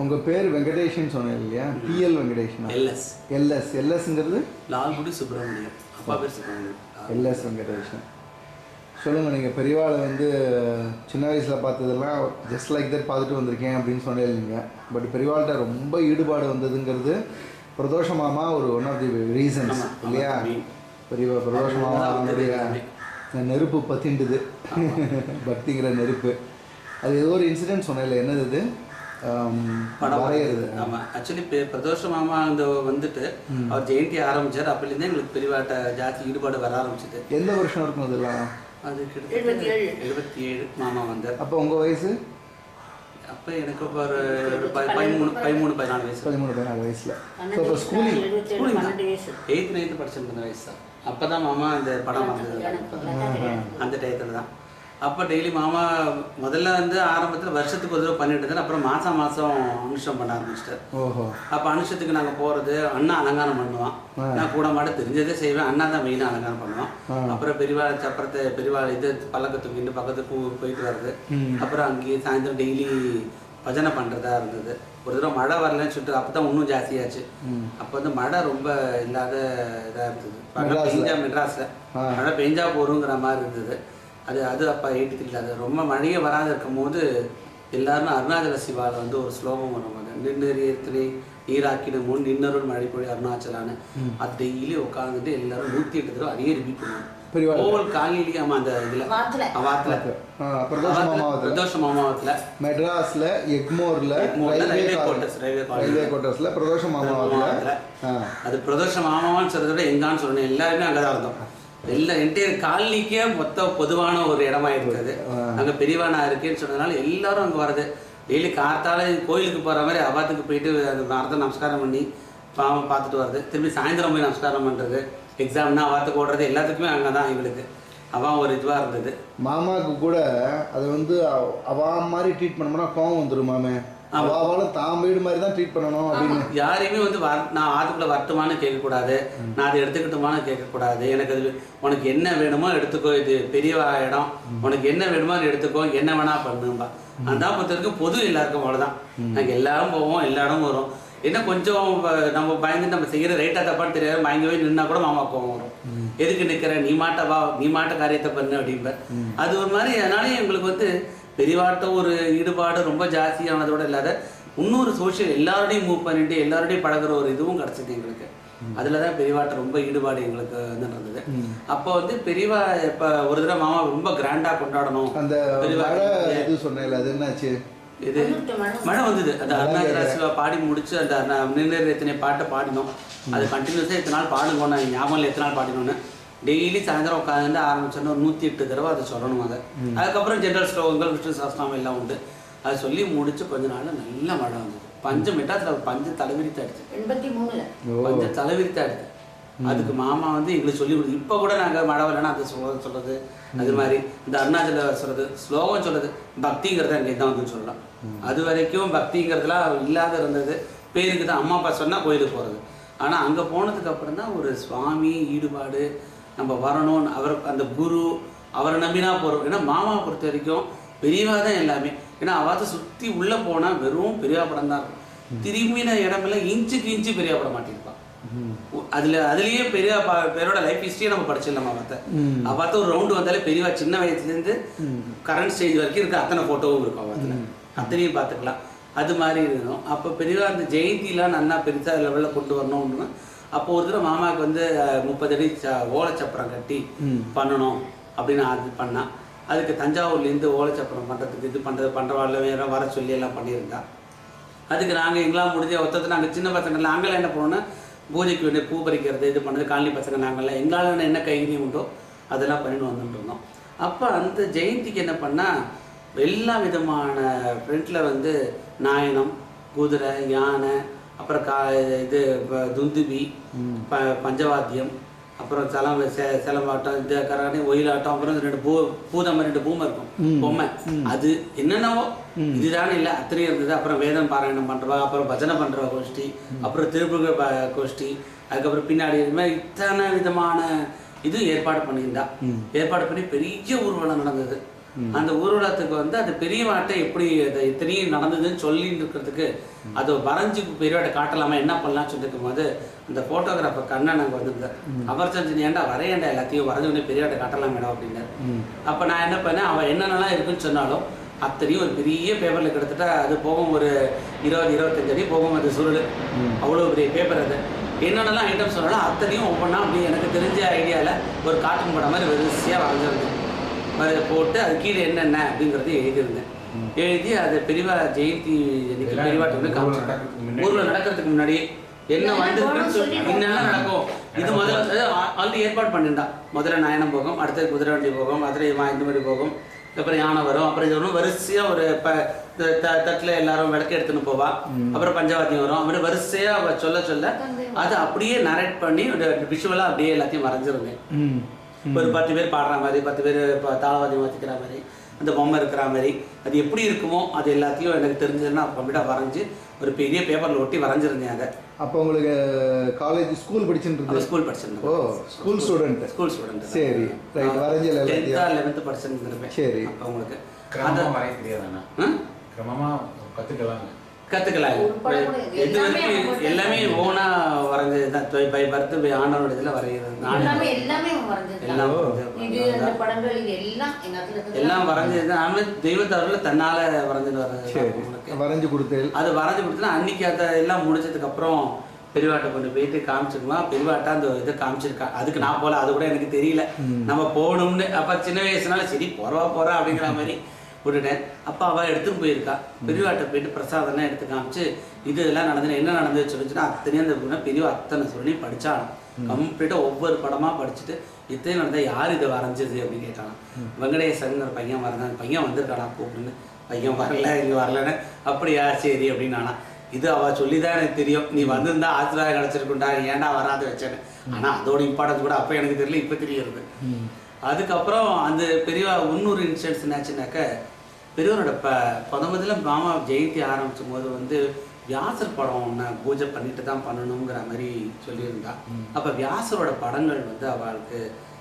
உங்கள் பேர் வெங்கடேஷன் சொன்னேன் இல்லையா? பிஎல் வெங்கடேஷன். எல்எஸ்ங்கிறது லால்குடி சுப்பிரமணியம். அப்பா பேர் சுப்பிரமணியம். எல்எஸ் வெங்கடேஷன். சொல்லுங்கள், நீங்கள் பெரியவாளை வந்து சின்ன வயசில் பார்த்ததெல்லாம் ஜஸ்ட் லைக் தட் பார்த்துட்டு வந்திருக்கேன் அப்படின்னு சொன்னீங்க. பட் பெரியவாள்கிட்ட ரொம்ப ஈடுபாடு வந்ததுங்கிறது பிரதோஷ மாமா ஒரு ஒன் ஆஃப் தி ரீசன்ஸ் இல்லையா? பிரதோஷ மாமா அவனுடைய நெருப்பு பற்றிண்டுது, பக்திங்கிற நெருப்பு. அது ஏதோ ஒரு இன்சிடென்ட் சொன்னேன், என்னது இது வரைகிறது? ஆமாம், ஆக்சுவலி பிரதோஷ மாமா அந்த வந்துட்டு அவர் ஜெயந்தி ஆரம்பித்தார். அப்போலேருந்தே எங்களுக்கு பெரியவாட்ட ஜாஸ்தி ஈடுபாடு வர ஆரம்பிச்சிது. எந்த வருஷம் இருக்கும் அதெல்லாம்? அது கிட்டத்தட்ட 77 மாமா வந்தார். அப்போ உங்கள் வயசு? அப்போ எனக்கு ஒரு 13-14 வயசு. 13-14 வயசில். ஸோ இப்போ ஸ்கூலிங் 8th 9th படிச்சிருந்த வயசு தான். அப்போ தான் மாமா அந்த படம் வந்தது. அந்த டயத்தில் தான். அப்போ டெய்லி மாமா முதல்ல வந்து ஆரம்பத்தில் வருஷத்துக்கு ஒரு தடவை பண்ணிட்டு இருந்தார். அப்புறம் மாதம் அனுஷம் பண்ண ஆரம்பிச்சிட்டார். ஓஹோ. அப்போ அனுஷத்துக்கு நாங்கள் போகிறது, அண்ணா அலங்காரம் பண்ணுவான். நான் கூட மாட தெரிஞ்சதே செய்வேன். அண்ணா தான் மெயினாக அலங்காரம் பண்ணுவான். அப்புறம் பெரியவாள் சப்பரத்தை பெரியவாள் இது பல்லக்க தூக்கிட்டு பக்கத்துக்கு போயிட்டு வர்றது. அப்புறம் அங்கேயே சாயந்தரம் டெய்லி பஜனை பண்ணுறதா இருந்தது. ஒரு தடவை மழை வரலன்னு சொல்லிட்டு அப்போ தான் இன்னும் ஜாஸ்தியாச்சு. அப்போ வந்து மழை ரொம்ப இல்லாத இதாக இருந்தது. மெட்ராஸில் மழை பெஞ்சா போகிறோங்கிற மாதிரி இருந்தது. அது அப்போ 83 அது ரொம்ப மழையே வராது இருக்கும் போது எல்லாரும் அருணாச்சல சிவாவில் வந்து ஒரு ஸ்லோகம் வருவாங்க. நின்னறியத்திலே நீராக்கின முன் நின்னருள் மழைப்பொழி அருணாச்சலான்னு. அது டெய்லி உட்காந்துட்டு எல்லாரும் 108 தடவை அதையே ரிப்பீட் பண்ணுவாங்க. ஒவ்வொரு காலையிலேயே ஆமாம் அந்த இதில் பிரதோஷ மாமாவத்தில் மெட்ராஸில் எக்மோரில் ரயில்வே குவார்ட்டர்ஸில் பிரதோஷ மாமாவத்தில். அது பிரதோஷ மாமாவான்னு சொல்கிறத விட எங்கான்னு சொல்லணும். எல்லாருமே அங்கே தான் இருந்தோம். எல்லாம் என்டையர் காலனிக்கே மொத்த பொதுவான ஒரு இடமா இருக்குது. அங்கே பெரியவானா இருக்கேன்னு சொன்னதுனால எல்லாரும் அங்கே வர்றது. டெய்லி காத்தால கோயிலுக்கு போகிற மாதிரி அவாத்துக்கு போயிட்டு அந்த அர்த்தம் நமஸ்காரம் பண்ணி பாவம் பார்த்துட்டு வர்றது. திரும்பி சாயந்தரம் போய் நமஸ்காரம் பண்ணுறது, எக்ஸாம்னா அவாத்துக்கு ஓடுறது, எல்லாத்துக்குமே அங்கே தான் எங்களுக்கு அவன் ஒரு இதுவாக இருந்தது. மாமாவுக்கு கூட அது வந்து அவா மாதிரி ட்ரீட் பண்ணோம்னா கோவம் வந்துடும். மாமே அவளும் தான் வீடு மாதிரி தான் ட்ரீட் பண்ணணும் அப்படின்னு யாரையுமே வந்து நான் ஆத்துக்குள்ளே வரட்டுமான்னு கேட்கக்கூடாது, நான் அதை எடுத்துக்கிட்டுமான்னு கேட்கக்கூடாது. எனக்கு அது உனக்கு என்ன வேணுமோ எடுத்துக்கோ, இது பெரிய இடம், உனக்கு என்ன வேணுமோ அதை எடுத்துக்கோ, என்ன வேணா பண்ணும்பா. அந்த பொறுத்த வரைக்கும் பொது எல்லாருக்கும் அவ்வளோதான். நாங்கள் எல்லாரும் போவோம், எல்லா இடமும் வரும். என்ன கொஞ்சம் நம்ம பயந்து நம்ம செய்கிற ரைட்டாக தப்பான்னு தெரியாது, பயங்கவே நின்னா கூட மாமா கோவம் வரும். எதுக்கு நிற்கிற, நீ மாட்ட காரியத்தை பண்ணு அப்படின்பேன். அது ஒரு மாதிரி. அதனாலே எங்களுக்கு வந்து பெரியவாட்ட ஒரு ஈடுபாடு ரொம்ப ஜாஸ்தியானதோடு இல்லாத இன்னொரு சோஷியல் எல்லாரோடையும் மூவ் பண்ணிட்டு எல்லாரோடையும் பழகிற ஒரு இதுவும் கிடச்சிது எங்களுக்கு. அதில் தான் பெரியவாட்ட ரொம்ப ஈடுபாடு எங்களுக்கு வந்து இருந்தது. அப்போ வந்து பெரியவா இப்போ ஒரு தடவை மாமா ரொம்ப கிராண்டாக கொண்டாடணும். அந்த இது சொன்னேன், அது என்னாச்சு? இது மழை வந்தது. அந்த அருணாச்சல சிவா பாடி முடிச்சு அந்த நின்று எத்தனை பாட்டை பாடினோம். அது கண்டினியூஸாக எத்தனை நாள் பாடுங்க, நான் ஞாபகம் எத்தனை நாள் பாடினோன்னு. டெய்லி சாயந்தரம் உட்காந்து ஆரம்பிச்சோன்னா ஒரு 108 தடவை அதை சொல்லணும். அதுக்கப்புறம் ஜென்ரல் ஸ்லோகங்கள் விஷ்ணு சஹஸ்ரநாமம் எல்லாம் உண்டு. அதை சொல்லி முடிச்சு கொஞ்ச நாள் நல்ல மழை வந்தது. பஞ்சம் மெட்ராஸில் பஞ்சம் தலைவிரித்து ஆயிடுச்சு. 83 பஞ்சம் தலைவிரித்து ஆயிடுச்சு. அதுக்கு மாமா வந்து எங்களுக்கு சொல்லி கொடுத்து இப்போ கூட நாங்கள் மழை வரலன்னா அந்த ஸ்லோகம் சொல்கிறது, அது மாதிரி இந்த அருணாச்சல சொல்கிறது, ஸ்லோகம் சொல்கிறது, பக்திங்கிறத அங்கே தான் வந்து சொல்லலாம். அது வரைக்கும் பக்திங்கிறதுலாம் இல்லாத இருந்தது. பேருக்கு தான் அம்மா அப்பா சொன்னால் கோயிலுக்கு போகிறது. ஆனால் அங்கே போனதுக்கு அப்புறம் தான் ஒரு சுவாமி ஈடுபாடு, நம்ம வரணும்னு அவர் அந்த குரு அவரை நம்பினா போகிறோம். ஏன்னா மாமாவை பொறுத்த வரைக்கும் பெரியவா தான் எல்லாமே. ஏன்னா அவாத சுற்றி உள்ளே போனால் வெறும் பெரியவா படம் தான் இருக்கும். திரும்பின இடமெல்லாம் இன்ச்சுக்கு இன்ச்சு பெரியவா படம் மாட்டிருப்பான். அதுலேயே பெரியவா பேரோட லைஃப் ஹிஸ்ட்ரியை நம்ம படிச்சிடலாம். அவாத்த ஒரு ரவுண்டு வந்தாலே பெரியவா சின்ன வயசுலேருந்து கரண்ட் ஸ்டேஜ் வரைக்கும் இருக்க அத்தனை ஃபோட்டோவும் இருக்கும். அவாத்தில் அத்தனையும் பார்த்துக்கலாம். அது மாதிரி இருக்கணும். அப்போ பெரியவா அந்த ஜெயந்திலாம் நல்லா பெருசாக லெவலில் கொண்டு வரணும்னு அப்போ ஒரு தடவை மாமாவுக்கு வந்து 30 அடி ஓலைச்சப்பரம் கட்டி பண்ணணும் அப்படின்னு அது பண்ணால், அதுக்கு தஞ்சாவூர்லேருந்து ஓலைச்சப்பரம் பண்ணுறதுக்கு இது பண்ணுறவாள் வேறு வர சொல்லி எல்லாம் பண்ணியிருந்தா. அதுக்கு நாங்கள் எங்களாம் முடிஞ்ச ஒருத்தர் நாங்கள் சின்ன பசங்கள் நாங்களாம் என்ன பண்ணோன்னா பூஜைக்கு வேண்டிய பூ பறிக்கிறது இது பண்ணது காலனி பசங்க நாங்கள்லாம் எங்களால் என்ன கைவினியும் உண்டோ அதெல்லாம் பண்ணிட்டு வந்துட்டு இருந்தோம். அப்போ அந்த ஜெயந்திக்கு என்ன பண்ணால் எல்லா விதமான ஃப்ரெண்டில் வந்து நாயனம், குதிரை, யானை, அப்புறம் இது துந்துபி, பஞ்சவாத்தியம், அப்புறம் சிலம்பாட்டம், இந்த கராணி, ஒயிலாட்டம், அப்புறம் 2 பூதம் 2 பூமை இருக்கும் பொம்மை, அது என்னென்னவோ இதுதானே இல்லை அத்தனை இருந்தது. அப்புறம் வேதம் பாராயணம் பண்ணுறவா, அப்புறம் பஜனை பண்ணுறவா கோஷ்டி, அப்புறம் திருப்புக கோஷ்டி, அதுக்கப்புறம் பின்னாடி இது மாதிரி இத்தனை விதமான இது ஏற்பாடு பண்ணியிருந்தா. ஏற்பாடு பண்ணி பெரிய ஊர்வலம் நடந்தது. அந்த ஊர்வலத்துக்கு வந்து அது பெரியவாட்டை எப்படி அதை இத்தனையும் நடந்ததுன்னு சொல்லிட்டு இருக்கிறதுக்கு அதை வரைஞ்சி பெரியவாட்டை காட்டலாமா என்ன பண்ணலாம்னு சொல்லிருக்கும் போது அந்த ஃபோட்டோகிராஃபர் கண்ணன் அங்கே வந்திருந்தார். அவர் செஞ்சு ஏன்டா வரையண்டா எல்லாத்தையும் வரைஞ்சோடனே பெரியவாட்டை காட்டலாம் மேடம் அப்படின்னாரு. அப்போ நான் என்ன பண்ணேன், அவன் என்னென்னலாம் இருக்குன்னு சொன்னாலும் அத்தனையும் ஒரு பெரிய பேப்பரில் கிட்டத்தட்ட அது போகும் ஒரு 20-25 அடி போகும் அது சுருள், அவ்வளோ பெரிய பேப்பர். அது என்னென்னலாம் ஐட்டம் சொன்னாலும் அத்தனையும் ஒவ்வொன்றா அப்படி எனக்கு தெரிஞ்ச ஐடியாவில் ஒரு கார்ட்டூன் படம் மாதிரி வரிசையாக வரைஞ்சிருந்தேன். அதை போட்டு அது கீழே என்னென்ன அப்படிங்கிறது எழுதியிருந்தேன். எழுதி அது பெரியவா ஜெயந்தி பெரியவாட்டு வந்து காமிச்சிருக்கேன். ஊரில் நடக்கிறதுக்கு முன்னாடி என்ன வந்துருக்குன்னு சொல்லி என்னெல்லாம் நடக்கும் இது முதல்ல ஆல்ரெடி ஏற்பாடு பண்ணியிருந்தா. முதல்ல நயனம் போகும், அடுத்தது குதிரை வண்டி போகும், மதுரை இந்த மாதிரி போகும், அப்புறம் யானை வரும், அப்புறம் இது ஒன்றும் வரிசையாக ஒரு தட்டில் எல்லாரும் விளக்கு எடுத்துன்னு போவா, அப்புறம் பஞ்சவாத்தியம் வரும், அப்புறம் வரிசையாக சொல்ல சொல்ல அதை அப்படியே நரேட் பண்ணி விஷுவலாக அப்படியே எல்லாத்தையும் வரைஞ்சிருந்தேன். ஒரு 10 பேர் பாடுற மாதிரி, 10 பேர் தாளவாதியம் வச்சுக்கிற மாதிரி, அந்த பொம்மை இருக்கிற மாதிரி அது எப்படி இருக்குமோ அது எல்லாத்தையும் எனக்கு தெரிஞ்சதுன்னா கம்ப்ளீட்டாக வரைஞ்சி ஒரு பெரிய பேப்பரில் ஒட்டி வரைஞ்சிருந்தேன். அதை அப்போ உங்களுக்கு காலேஜ் ஸ்கூல் படிச்சுட்டு ஸ்கூல் படிச்சிருந்தேன். ஓ ஸ்கூல் ஸ்டூடெண்ட். சரி ரைட். வரைஞ்சல் 11th படிச்சிருந்தேன். சரி. அப்போ உங்களுக்கு கிரமமா வரைய தெரியாதாண்ணா? கிரமமா கற்றுக்கலாம். இது வரைக்கும் எல்லாமே ஓனா வரைஞ்சது தான். பை பர்த் பை ஆண்டவனோட இதில் வரைகிறது எல்லாம் வரைஞ்சது தான். ஆனால் தெய்வத்தவரில் தன்னால் வரைஞ்சிட்டு வரைஞ்சு கொடுத்தேன். அது வரைஞ்சி கொடுத்தா அன்னைக்கு அதை எல்லாம் முடிச்சதுக்கப்புறம் பெரியவாட்டை கொண்டு போயிட்டு காமிச்சிருக்குமா, பெரியவாட்டை அந்த இதை காமிச்சிருக்கா. அதுக்கு நான் போகல, அது கூட எனக்கு தெரியல நம்ம போகணும்னு. அப்போ சின்ன வயசுனால சரி போகிறா அப்படிங்கிற மாதிரி விட்டுட்டேன். அப்போ அவள் எடுத்துன்னு போயிருக்கா. பெரியவாட்டை போயிட்டு பிரசாதம்லாம் எடுத்து காமிச்சு இது இதெல்லாம் நடந்தது என்ன நடந்தது சொல்லிச்சுன்னா அத்தனையும் அந்த பெரியவா அத்தனை சொல்லி படித்தாலும் கம்ப்ளீட்டாக ஒவ்வொரு படமாக படிச்சுட்டு இத்தனையும் நடந்தால் யார் இதை வரைஞ்சது அப்படின்னு கேட்டாங்க. வெங்கடேசன் பையன் வரைஞ்சான், பையன் வந்திருக்கானா கூப்பிடுன்னு. பையன் வரல, இங்கே வரலன்னு. அப்படியா சரி அப்படின்னானா. இது அவள் சொல்லி தான் எனக்கு தெரியும், நீ வந்திருந்தா ஆசீர்வாதம் கிடச்சிருக்குண்டா, ஏன்டா வராது வச்சேன்னு. ஆனால் அதோட இம்பார்ட்டன்ஸ் கூட அப்போ எனக்கு தெரியல, இப்போ தெரியுது. அதுக்கப்புறம் அந்த பெரியவா இன்னொரு இன்சிடென்ட்ஸ் என்னாச்சுனாக்க, பெரியவரோட முதல்ல மாமா ஜெயந்தி ஆரம்பிச்சும் போது வந்து வியாசர் படம் ஒன்று பூஜை பண்ணிட்டு தான் பண்ணணுங்கிற மாதிரி சொல்லியிருந்தா. அப்போ வியாசரோட படங்கள் வந்து அவளுக்கு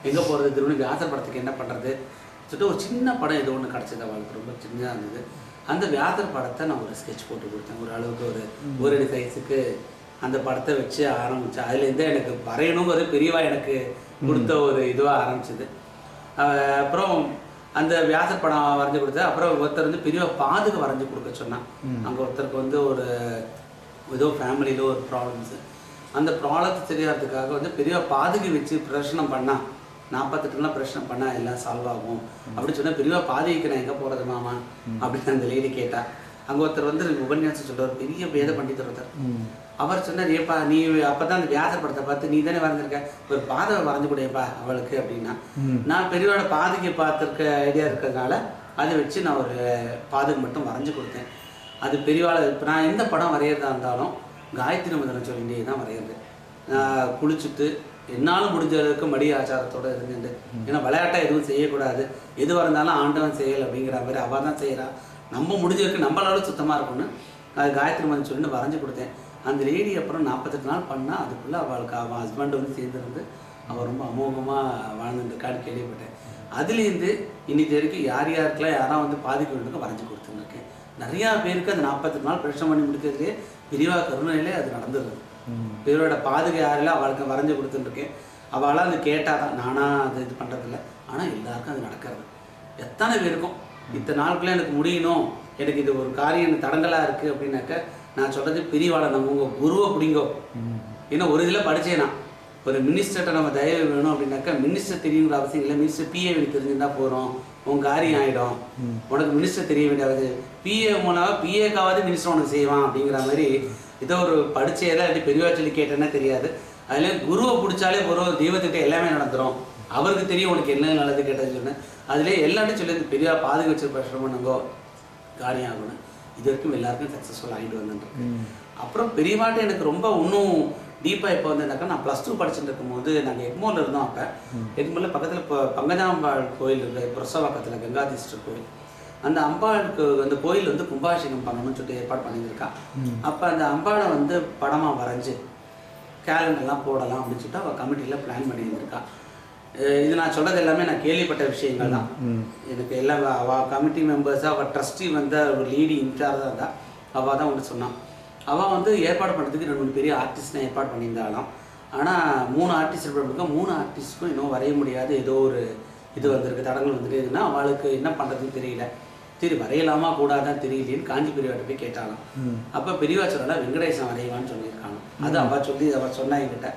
எங்கே போகிறது திரும்ப வியாசர் படத்துக்கு என்ன பண்ணுறது சொல்லிட்டு ஒரு சின்ன படம் ஏதோ ஒன்று கிடச்சிது. அவளுக்கு ரொம்ப சின்னதாக இருந்தது. அந்த வியாசர் படத்தை நான் ஒரு ஸ்கெட்ச் போட்டு கொடுத்தேன். ஒரு அளவுக்கு ஒரு அடி சைஸுக்கு அந்த படத்தை வச்சு ஆரம்பித்தேன். அதுலேருந்து எனக்கு வரையணுங்கிற பெரியவா எனக்கு கொடுத்த ஒரு இதுவாக ஆரம்பிச்சிது. அப்புறம் அந்த வியாசர் படம் வரைஞ்சி கொடுத்தது. அப்புறம் ஒருத்தர் வந்து பெரிய பாதுகை வரைஞ்சி கொடுக்க சொன்னான். அங்கே ஒருத்தருக்கு வந்து ஒரு ஏதோ ஃபேமிலியில் ஒரு ப்ராப்ளம்ஸு, அந்த ப்ராப்ளத்தை தெரியாததுக்காக வந்து பெரிய பாதுகை வச்சு பிரதர்ஷனம் பண்ணால் 48 பிரச்சனை பண்ணால் எல்லாம் சால்வ் ஆகும் அப்படின்னு சொன்னால், பெரிய பாதுகைக்கு நான் எங்கே போகிறது மாமா அப்படின்னு அந்த லேடி கேட்டால். அங்கே ஒருத்தர் வந்து உபன்யாசம் சொல்கிறார், பெரிய வேத பண்டிதர் ஒருத்தர். அவர் சொன்னார், ஏப்பா நீ அப்போ தான் அந்த வியாசர் படத்தை பார்த்து நீ தானே வரைஞ்சிருக்க, ஒரு பாதகை வரைஞ்சு கூடப்பா அவளுக்கு அப்படின்னா. நான் பெரியவோட பாதுகை பார்த்துருக்க ஐடியா இருக்கிறதுனால அதை வச்சு நான் ஒரு பாதுகை மட்டும் வரைஞ்சி கொடுத்தேன். அது பெரியவாளை இப்போ நான் எந்த படம் வரைகிறதா இருந்தாலும் காயத்ரி மந்திரம் சொல்லிகிட்டே தான் வரைகிறது. நான் குளிச்சுட்டு என்னாலும் முடிஞ்ச அளவுக்கு மடி ஆச்சாரத்தோடு இருந்துட்டு, ஏன்னா விளையாட்டாக எதுவும் செய்யக்கூடாது, எதுவாக இருந்தாலும் ஆண்டவன் செயல் அப்படிங்கிற மாதிரி அவள் தான் செய்கிறான், நம்ம முடிஞ்சதுக்கு நம்மளால சுத்தமாக இருக்கும்னு அது காயத்ரி மந்திரம் சொல்லிட்டு வரைஞ்சி கொடுத்தேன். அந்த லேடி அப்புறம் 48 நாள் பண்ணால் அதுக்குள்ளே அவளுக்கு அவன் ஹஸ்பண்ட் வந்து சேர்ந்துருந்து அவள் ரொம்ப அமோகமாக வாழ்ந்துருக்கான்னு கேள்விப்பட்டேன். அதுலேருந்து இன்னைக்கு வரைக்கும் யாருக்கெல்லாம் யாராவது வந்து பாதிக்க வரைஞ்சி கொடுத்துருக்கேன். நிறையா பேருக்கு அந்த 48 நாள் பிரச்சனை பண்ணி முடிக்கிறதுலேயே பெரியவா கருணையிலே அது நடந்துடுது. பெரியவோட பாதுகை யாரெல்லாம் அவளுக்கு வரைஞ்சி கொடுத்துருக்கேன். அவளால் அது கேட்டால் தான், நானாக அது இது பண்ணுறதில்ல. ஆனால் எல்லாருக்கும் அது நடக்கிறது. எத்தனை பேருக்கும் இத்தனை நாளுக்குள்ளே எனக்கு முடியணும், எனக்கு இது ஒரு காரியம் எனக்கு தடங்கலாக இருக்குது அப்படின்னாக்க நான் சொல்கிறது பெரியவாளை நம்ம உங்கள் குருவை பிடிங்கோ. ஏன்னா ஒரு இதில் படித்தேன் நான், ஒரு மினிஸ்டர்கிட்ட நம்ம தயவு வேணும் அப்படின்னாக்கா மினிஸ்டர் தெரியணுங்கிற அவசியம் இல்லை, மினிஸ்டர் பிஏ தெரிஞ்சுருந்தா போகிறோம், உன் காரியம் ஆகிடும். உனக்கு மினிஸ்டர் தெரிய வேண்டியது, பிஏ மூலமாக பிஏக்காவது மினிஸ்டர் உனக்கு செய்வான் அப்படிங்கிற மாதிரி ஏதோ ஒரு படித்தேதான் அப்படி பெரியவா சொல்லி கேட்டேன்னா தெரியாது. அதில் குருவை பிடிச்சாலே ஒரு தெய்வத்துக்கிட்ட எல்லாமே நடந்துடும், அவருக்கு தெரியும் உனக்கு என்ன நல்லது கேட்டதுன்னு சொன்னேன். அதிலே எல்லாத்தையும் சொல்லி பெரியவா பாதுகா வச்சு பிரச்சனை பண்ணுங்கோ, காரியம் ஆகணும். இது வரைக்கும் எல்லாருக்கும் சக்ஸஸ்ஃபுல் ஆகிட்டு வந்துருக்கு. அப்புறம் பெரியவாட்டை எனக்கு ரொம்ப இன்னும் டீப்பாக இப்போ வந்துனாக்கா, நான் +2 படிச்சுட்டு இருக்கும்போது நாங்கள் எக்மோரில் இருந்தோம். அப்போ எக்மோரில் பக்கத்தில் இப்போ பங்கஜாம்பாள் கோயில் இருக்குது, புரசவாக்கத்தில் கங்காதீஸ்வரர் கோயில். அந்த அம்பாளுக்கு அந்த கோயில் வந்து கும்பாபிஷேகம் பண்ணணும்னு சொல்லிட்டு ஏற்பாடு பண்ணியிருக்கா. அப்போ அந்த அம்பாளை வந்து படமாக வரைஞ்சி கேலண்டர்லாம் போடலாம் அப்படின்னு சொல்லிட்டு அவள் கமிட்டியில் பிளான் பண்ணியிருந்திருக்கா. இது நான் சொல்கிறது எல்லாமே நான் கேள்விப்பட்ட விஷயங்கள் தான். எனக்கு எல்லாம் அவள் கமிட்டி மெம்பர்ஸ், அவள் ட்ரஸ்டி வந்து ஒரு லீடி இன்சார்ஜ் தான் இருந்தால். அவள் தான் ஒன்று சொன்னான். அவள் வந்து ஏற்பாடு பண்ணுறதுக்கு 2 பெரிய ஆர்டிஸ்ட்லாம் ஏற்பாடு பண்ணியிருந்தாலும், ஆனால் 3 ஆர்டிஸ்ட் ஏற்பாடு பண்ணிருக்கோம். 3 ஆர்டிஸ்ட்டுக்கும் இன்னும் வரைய முடியாது, ஏதோ ஒரு இது வந்திருக்கு, தடங்கள் வந்துருக்குன்னா அவளுக்கு என்ன பண்ணுறதுன்னு தெரியல. சரி வரையலாமா கூடாதான் தெரியலேன்னு காஞ்சி பெரியவாட்ட போய் கேட்டாலும். அப்போ பெரியவா சொல்லலாம் வெங்கடேசன் வரைவான்னு சொல்லியிருக்காங்க. அது அவள் சொல்லி அவள் சொன்னா என்கிட்ட.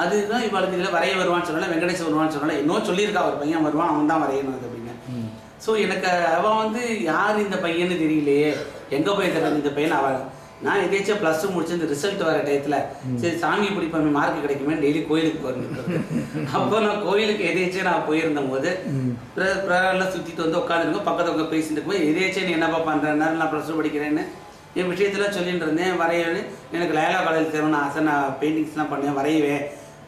அதுதான் இவளுக்கு இதில் வரைய வருவான்னு சொன்னால, வெங்கடேசன் வருவான்னு சொன்னால, இன்னும் சொல்லியிருக்கா ஒரு பையன் வருவான், அவன் தான் வரையணும் அப்படின்னு. ஸோ எனக்கு அவன் வந்து யார் இந்த பையன்னு தெரியலையே, எங்கே போய் தரது இந்த பையன். அவன் நான் எதாச்சும் +2 முடிச்சு இந்த ரிசல்ட் வர டயத்தில் சரி சாமி பிடிப்பாங்க மார்க் கிடைக்குமே டெய்லி கோயிலுக்கு போயிருந்தேன். அப்போ நான் கோயிலுக்கு எதாச்சும் நான் போயிருந்த போது எல்லாம் சுற்றிட்டு வந்து உட்காந்துருக்கோம். பக்கத்தில் உட்காந்து பேசிட்டு இருக்கும்போது எதாச்சும் நீ என்னப்பா பண்ணுறேன்னா நான் +2 படிக்கிறேன்னு என் விஷயத்தில் சொல்லிட்டு இருந்தேன். வரையன்னு எனக்கு லயலா காலேஜ் சேரணும்னு ஆசை, நான் பெயிண்டிங்ஸ்லாம் பண்ணுவேன், வரைவேன்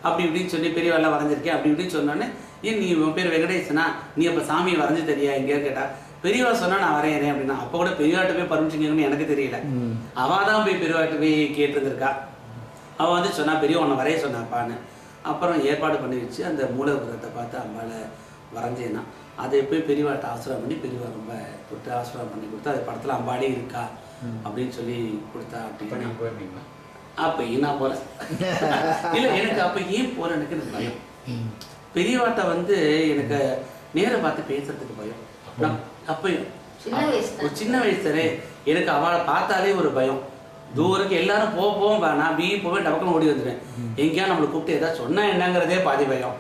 அப்படி இப்படின்னு சொல்லி பெரியவாள்லாம் வரைஞ்சிருக்கேன் அப்படி இப்படின்னு சொன்னோன்னே, ஏன் நீ உன் பேர் வெங்கடேசனா, நீ அப்போ சாமியை வரைஞ்சி தெரியா எங்கேயா கேட்டால், பெரியவா சொன்னால் நான் வரையறேன் அப்படின்னா. அப்போ கூட பெரியவாட்ட போய் பர்மிஷன் கேட்கணும்னு எனக்கு தெரியல. அவள் தான் போய் பெரியவாட்ட போய் கேட்டுருந்துருக்கா. அவள் வந்து சொன்னா பெரியவா உன்னை வரைய சொன்னாப்பான்னு. அப்புறம் ஏற்பாடு பண்ணி வச்சு அந்த மூலபுரத்தை பார்த்து அம்பாவை வரைஞ்சேன்னா, அதை போய் பெரியவாட்ட ஆசிரியம் பண்ணி பெரியவா ரொம்ப கொடுத்து ஆசிரியம் பண்ணி கொடுத்தா, அது படத்தில் அம்பாலே இருக்கா அப்படின்னு சொல்லி கொடுத்தா. அப்படின்னு போயிருந்தீங்களா? அப்பயும் நான் போல இல்லை, எனக்கு அப்போ ஏன் போல எனக்கு பயம். பெரியவாட்ட வந்து எனக்கு நேரம் பார்த்து பேசுறதுக்கு பயம். அப்பயும் ஒரு சின்ன வயசுலே எனக்கு அவளை பார்த்தாலே ஒரு பயம். தூரக்கு எல்லாரும் போவோம், நான் போவேன், டபக்குன்னு ஓடி வந்துடுவேன். எங்கேயா நம்மளை கூப்பிட்டு ஏதாவது சொன்னா என்னங்கிறதே பாதி பயம்.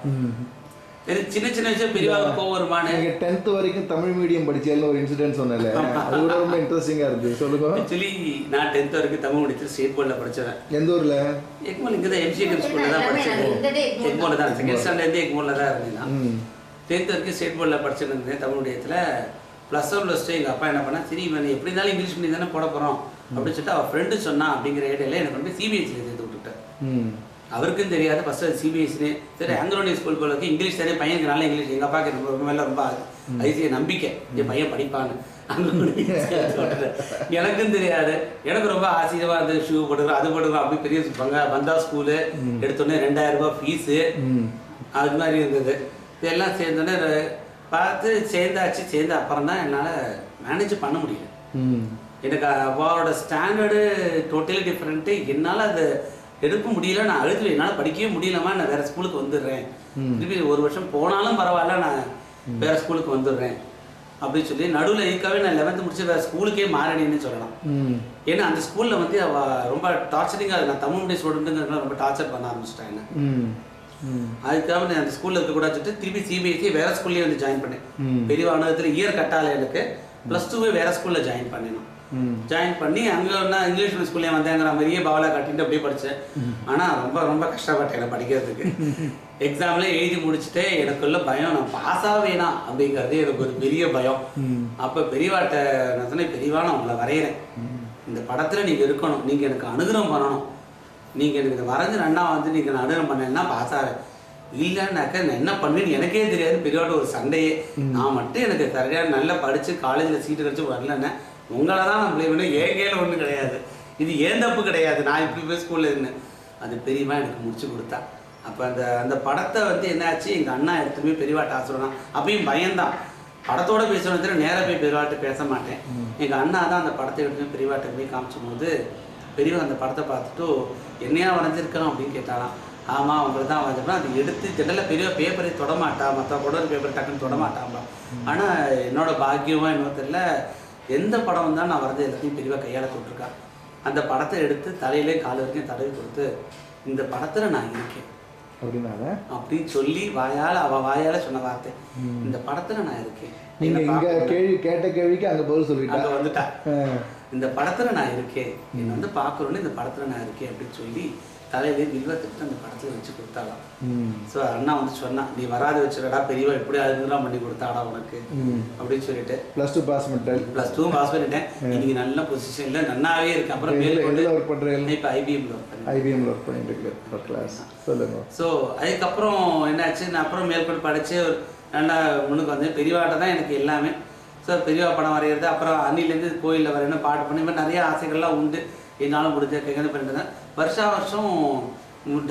சின்ன சின்ன விஷயம் பெரியவாக போக வருமானு. 10th வரைக்கும் தமிழ் மீடியம் படிச்சேன்னு ஒரு இன்சிடென்ட் சொன்னல, அது கூட ரொம்ப இன்ட்ரெஸ்டிங்கா இருக்கு, சொல்லுங்க. ஆக்சுவலி நான் 10th வரைக்கும் தமிழ் முடிச்சு ஸ்டேட் போர்டில் படித்தேன். எந்த ஊர்ல? எக்மோல். இங்கே தான் எம்சிஎம் ஸ்கூலில் தான் படித்தேன். எக்மோலில் தான் செகண்ட் ஸ்டாண்டர்ட்லேருந்து எக்மோலில் தான் இருந்தேன். 10th வரைக்கும் ஸ்டேட் போர்டில் படிச்சுட்டு இருந்தேன் தமிழ் மீடியத்தில். +1 +2 எங்கள் அப்பா என்ன பண்ணா, சரி இவன் எப்படி இருந்தாலும் இங்கிலீஷ் மீடியம் தானே போட போகிறோம் அப்படின்னு சொல்லிட்டு அவள் ஃப்ரெண்டு சொன்னா அப்படிங்கிற ஏரியாவில் எனக்கு வந்து சிபிஎஸ்சியில் சேர்த்து விட்டுட்டேன். அவருக்கும் தெரியாது ஃபஸ்ட்டு சிபிஎஸ்சின்னு. சரி ஆங்கிலோனிய ஸ்கூல் போல இருக்கு, இங்கிலீஷ் தானே பையனுக்கு நல்லா இங்கிலீஷ். எங்கள் அப்பாவுக்கு ரொம்ப மேலே ரொம்ப ஐசிய நம்பிக்கை, என் பையன் படிப்பான்னு. எனக்கும் தெரியாது, எனக்கு ரொம்ப ஆசையமாக இருந்தது. ஷூ போட்டுக்கிறோம், அது போட்டுக்கிறோம், அப்படி பெரிய வந்தா ஸ்கூலு எடுத்தோடனே 2000 ரூபாய் ஃபீஸு அது மாதிரி இருந்தது. இதெல்லாம் சேர்ந்தோடனே பார்த்து சேர்ந்தாச்சு. சேர்ந்த அப்புறம் தான் என்னால் மேனேஜ் பண்ண முடியல. எனக்கு அவளோட ஸ்டாண்டர்டு டோட்டலி டிஃப்ரெண்ட்டு. என்னால் அதை எடுக்க முடியல. நான் அழுதுவேன், என்னால் படிக்கவே முடியலமா, நான் வேறு ஸ்கூலுக்கு வந்துடுறேன், திருப்பி 1 வருஷம் போனாலும் பரவாயில்ல, நான் வேறு ஸ்கூலுக்கு வந்துடுறேன் அப்படின்னு சொல்லி நடுவில் இதுக்காகவே நான் 11th முடிச்சு வேறு ஸ்கூலுக்கே மாறினேன்னு சொல்லலாம். ஏன்னா அந்த ஸ்கூலில் வந்து அவள் ரொம்ப டார்ச்சரிங்காக, நான் தமிழ் மீடியம் ஸ்டூடெண்ட்டுங்கிறதுனால ரொம்ப டார்ச்சர் பண்ண ஆரம்பிச்சிட்டாங்க. அதுக்காக நான் அந்த ஸ்கூலில் இருக்கக்கூடாது சொல்லிட்டு திருப்பி சிபிஎஸ்சி வேறு ஸ்கூல்லேயே வந்து ஜாயின் பண்ணேன். பெரிய வானகத்தில் இயர் கட்டால எனக்கு +2 வேறு ஸ்கூலில் ஜாயின் பண்ணினோம். ஜாயின் பண்ணி அங்கே ஒன்றா இங்கிலீஷ் மீடியம் ஸ்கூல்லே வந்தேங்கிற மாதிரியே பவலா கட்டிட்டு அப்படியே படித்தேன். ஆனால் ரொம்ப ரொம்ப கஷ்டப்பட்டேன் படிக்கிறதுக்கு. எக்ஸாமில் எழுதி முடிச்சுட்டு எனக்குள்ள பயம், நான் பாஸாக வேணாம் அப்படிங்கிறது எனக்கு ஒரு பெரிய பயம். அப்போ பெரியவாட்ட நான் சொன்னேன், பெரியவா நான் உங்களை வரைகிறேன், இந்த படத்தில் நீங்கள் இருக்கணும், நீங்கள் எனக்கு அனுகிரகம் பண்ணணும், நீங்கள் எனக்கு இதை வரைஞ்சி நன்னா வந்து நீங்கள் நான் அனுகிரகம் பண்ணேன்னா பாஸ் ஆவேன், இல்லைன்னாக்கா நான் என்ன பண்ணுவேன்னு எனக்கே தெரியாது. பெரியவாட்ட ஒரு சண்டையே. நான் மட்டும் எனக்கு சரியாக நல்லா படித்து காலேஜில் சீட்டு கிடச்சி வரலன்னு உங்களை தான் நான் பிளேம் பண்ணேன். ஏன் கையில் ஒன்றும் கிடையாது, இது ஏன் தப்பு கிடையாது, நான் இப்படி போய் ஸ்கூலில் இருந்தேன். அது பெரியமா எனக்கு முடிச்சு கொடுத்தா. அப்போ அந்த படத்தை வந்து என்னாச்சு, எங்கள் அண்ணா எடுத்துமே பெரியவாட்ட ஆசைனா. அப்பயும் பயம்தான், படத்தோட பேசணும், நேராக போய் பெரியவாட்ட பேச மாட்டேன். எங்கள் அண்ணா தான் அந்த படத்தை எடுத்துமே பெரியவாட்ட போய் காமிச்சும் போது பெரியவா அந்த படத்தை பார்த்துட்டு என்னையா வரைஞ்சிருக்கான் அப்படின்னு கேட்டாலாம். ஆமாம் அவங்களை தான் வரைஞ்சிருப்பேன். அது எடுத்து ஜெனரலாக பெரிய பேப்பரை தொடமாட்டா, மற்ற படம் பேப்பர் டக்குன்னு தொடமாட்டாம்பா. ஆனால் என்னோட பாக்கியமாக என்னவோ தெரியல, எந்த படம் வந்தாலும் நான் வரது எல்லாத்தையும் பெரியவா கையால் தொட்டிருக்கா. அந்த படத்தை எடுத்து தலையிலே கால் வரைக்கும் தடவி கொடுத்து, இந்த படத்தில் நான் இருக்கேன் அப்படின்னு சொல்லி அவள் வாயால் சொன்ன வார்த்தை, இந்த படத்தில் நான் இருக்கேன். கேட்ட கேள்விக்கு அங்கே பதில் சொல்லிட்டு அங்கே வந்துட்டா, இந்த படத்தில் நான் இருக்கேன், என்னை வந்து பார்க்குறோன்னு இந்த படத்தில் நான் இருக்கேன் அப்படின்னு சொல்லி தலையிலே வில்வத்துட்டு அந்த படத்தில் வச்சு கொடுத்தாலாம். ஸோ அண்ணா வந்து சொன்னான், நீ வராது வச்சுடா, பெரியவா எப்படி அதுலாம் பண்ணி கொடுத்தாடா உனக்கு அப்படின்னு சொல்லிட்டு. +2 பாஸ் பண்ணிட்டேன். +2 பாஸ் பண்ணிட்டேன். இன்னைக்கு நல்ல பொசிஷன்ல நன்னாவே இருக்கு. அப்புறம் மேல் ஒர்க் பண்ணுறேன், இப்போ ஐபிஎம்ல ஒர்க் பண்ணிட்டு இருக்கேன் கிளாஸ். சொல்லுங்க. ஸோ அதுக்கப்புறம் என்னாச்சு, நான் அப்புறம் மேற்கொண்டு படித்து நல்லா முன்னுக்கு வந்தேன். பெரியவாட்ட தான் எனக்கு எல்லாமே. ஸோ பெரியவா படம் வரைகிறது, அப்புறம் அன்னிலேருந்து கோயிலில் வரையணும், பாட்டு பண்ணி, இந்த மாதிரி நிறைய ஆசைகள்லாம் உண்டு. என்னாலும் முடிஞ்ச கைகந்து பண்ணிட்டு இருந்தேன். வருஷம்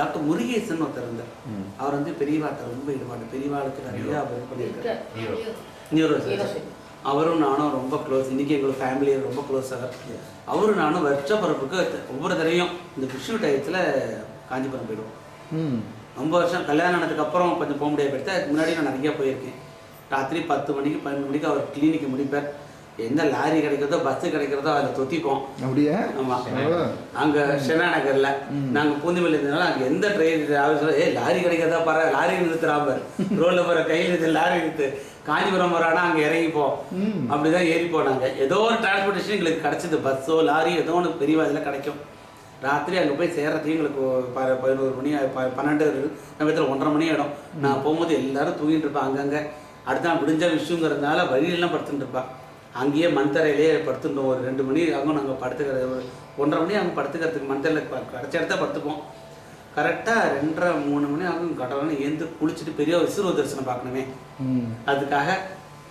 டாக்டர் முருகேசன் ஒருத்தர் இருந்தார். அவர் வந்து பெரியவாட்ட ரொம்ப ஈடுபாடு, பெரியவாளுக்கு நிறையா பண்ணியிருக்காரு. Neuro surgeon. அவரும் நானும் ரொம்ப க்ளோஸ். இன்றைக்கி எங்களுக்கு ஃபேமிலியை ரொம்ப க்ளோஸ் ஆக. அவரும் நானும் வருஷப்பரப்புக்கு ஒவ்வொரு தடையும் இந்த விஷு டயத்தில் காஞ்சிபுரம் போயிடுவோம். ரொம்ப வருஷம் கல்யாணம் ஆனதுக்கப்புறம் கொஞ்சம் போக முடியாது போயிடுத்து. அதுக்கு முன்னாடி நான் நிறையா போயிருக்கேன். ராத்திரி 10 மணிக்கு 11 மணிக்கு அவர் கிளினிக்கு முடிப்பார். எந்த லாரி கிடைக்கிறதோ பஸ்ஸு கிடைக்கிறதோ அதில் தொத்திப்போம். அப்படியே ஆமாம். அங்கே ஷெனா நகரில் நாங்கள் பூந்திமல்லி இருந்ததுனால அங்கே எந்த ட்ரெயின் லாரி கிடைக்கிறதா பாரு, லாரி நிறுத்துறாம்பர் ரோட்டில் போகிற கையில் இருந்து லாரி நிறுத்து, காஞ்சிபுரம் வரானா அங்கே இறங்கிப்போம். அப்படி தான் ஏறி போனாங்க. ஏதோ ஒரு டிரான்ஸ்போர்ட்டேஷன் எங்களுக்கு கிடச்சிது. பஸ்ஸோ லாரி ஏதோ ஒன்று பெரிய இதில் கிடைக்கும். ராத்திரி அங்கே போய் சேர்றதுக்கு எங்களுக்கு 11 மணி 12 நேரத்தில் 1:30 மணி ஆகிடும். நான் போகும்போது எல்லோரும் தூங்கிட்டு இருப்பேன். அங்கங்கே அடுத்த நாள் விடிஞ்ச விஷயங்கிறதுனால வழியிலாம் படுத்துட்டு இருப்பாள். அங்கேயே மண்தரையிலே படுத்துட்டோம். ஒரு 2 மணி ஆகும் நாங்கள் படுத்துக்கிறது. ஒரு 1:30 மணி ஆகும் படுத்துக்கிறதுக்கு. மண்தரையில் கிடச்ச இடத்த படுத்துப்போம். கரெக்டாக 2:30 3 மணி ஆகும். கடவுள்னு ஏந்து குளிச்சுட்டு பெரிய விசுவ தரிசனம் பார்க்கணுமே, அதுக்காக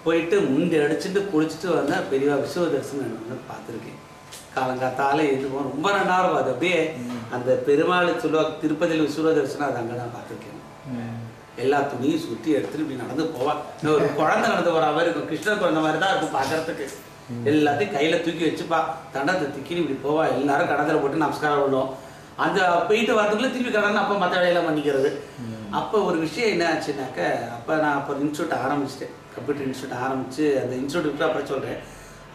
போயிட்டு முந்தி அடிச்சுட்டு குளிச்சுட்டு வந்தால் பெரிய விசுவ தரிசனம் பார்த்துருக்கேன். காலங்காத்தால எதுவும் ரொம்ப நல்லா இருக்கும். அது அப்படியே அந்த பெருமாள் சொல்லுவாங்க திருப்பதியில் விசுவ தரிசனம், அது அங்கே தான் பார்த்துருக்கேன். எல்லா துணியும் சுற்றி எடுத்துட்டு இப்படி நடந்து போவாள். ஒரு குழந்தை நடந்து போகிற மாதிரி இருக்கும். கிருஷ்ணர் குழந்தை மாதிரி தான் இருக்கும் பார்க்கறதுக்கு. எல்லாத்தையும் கையில் தூக்கி வச்சுப்பா, தண்டத்தை திக்கின்னு இப்படி போவா. எல்லாரும் கடத்தில் போட்டு நமஸ்காரம் பண்ணுவோம். அந்த போயிட்டு வரதுக்குள்ளே திருப்பி கடனை அப்போ மற்ற வேலையெல்லாம் பண்ணிக்கிறது. அப்போ ஒரு விஷயம் என்ன ஆச்சுனாக்க, நான் இன்ஸ்டியூட் ஆரம்பிச்சிட்டேன். கம்ப்யூட்டர் இன்ஸ்டியூட் ஆரம்பித்து அந்த இன்ஸ்டியூட் விட்டு அப்புறம் சொல்கிறேன்.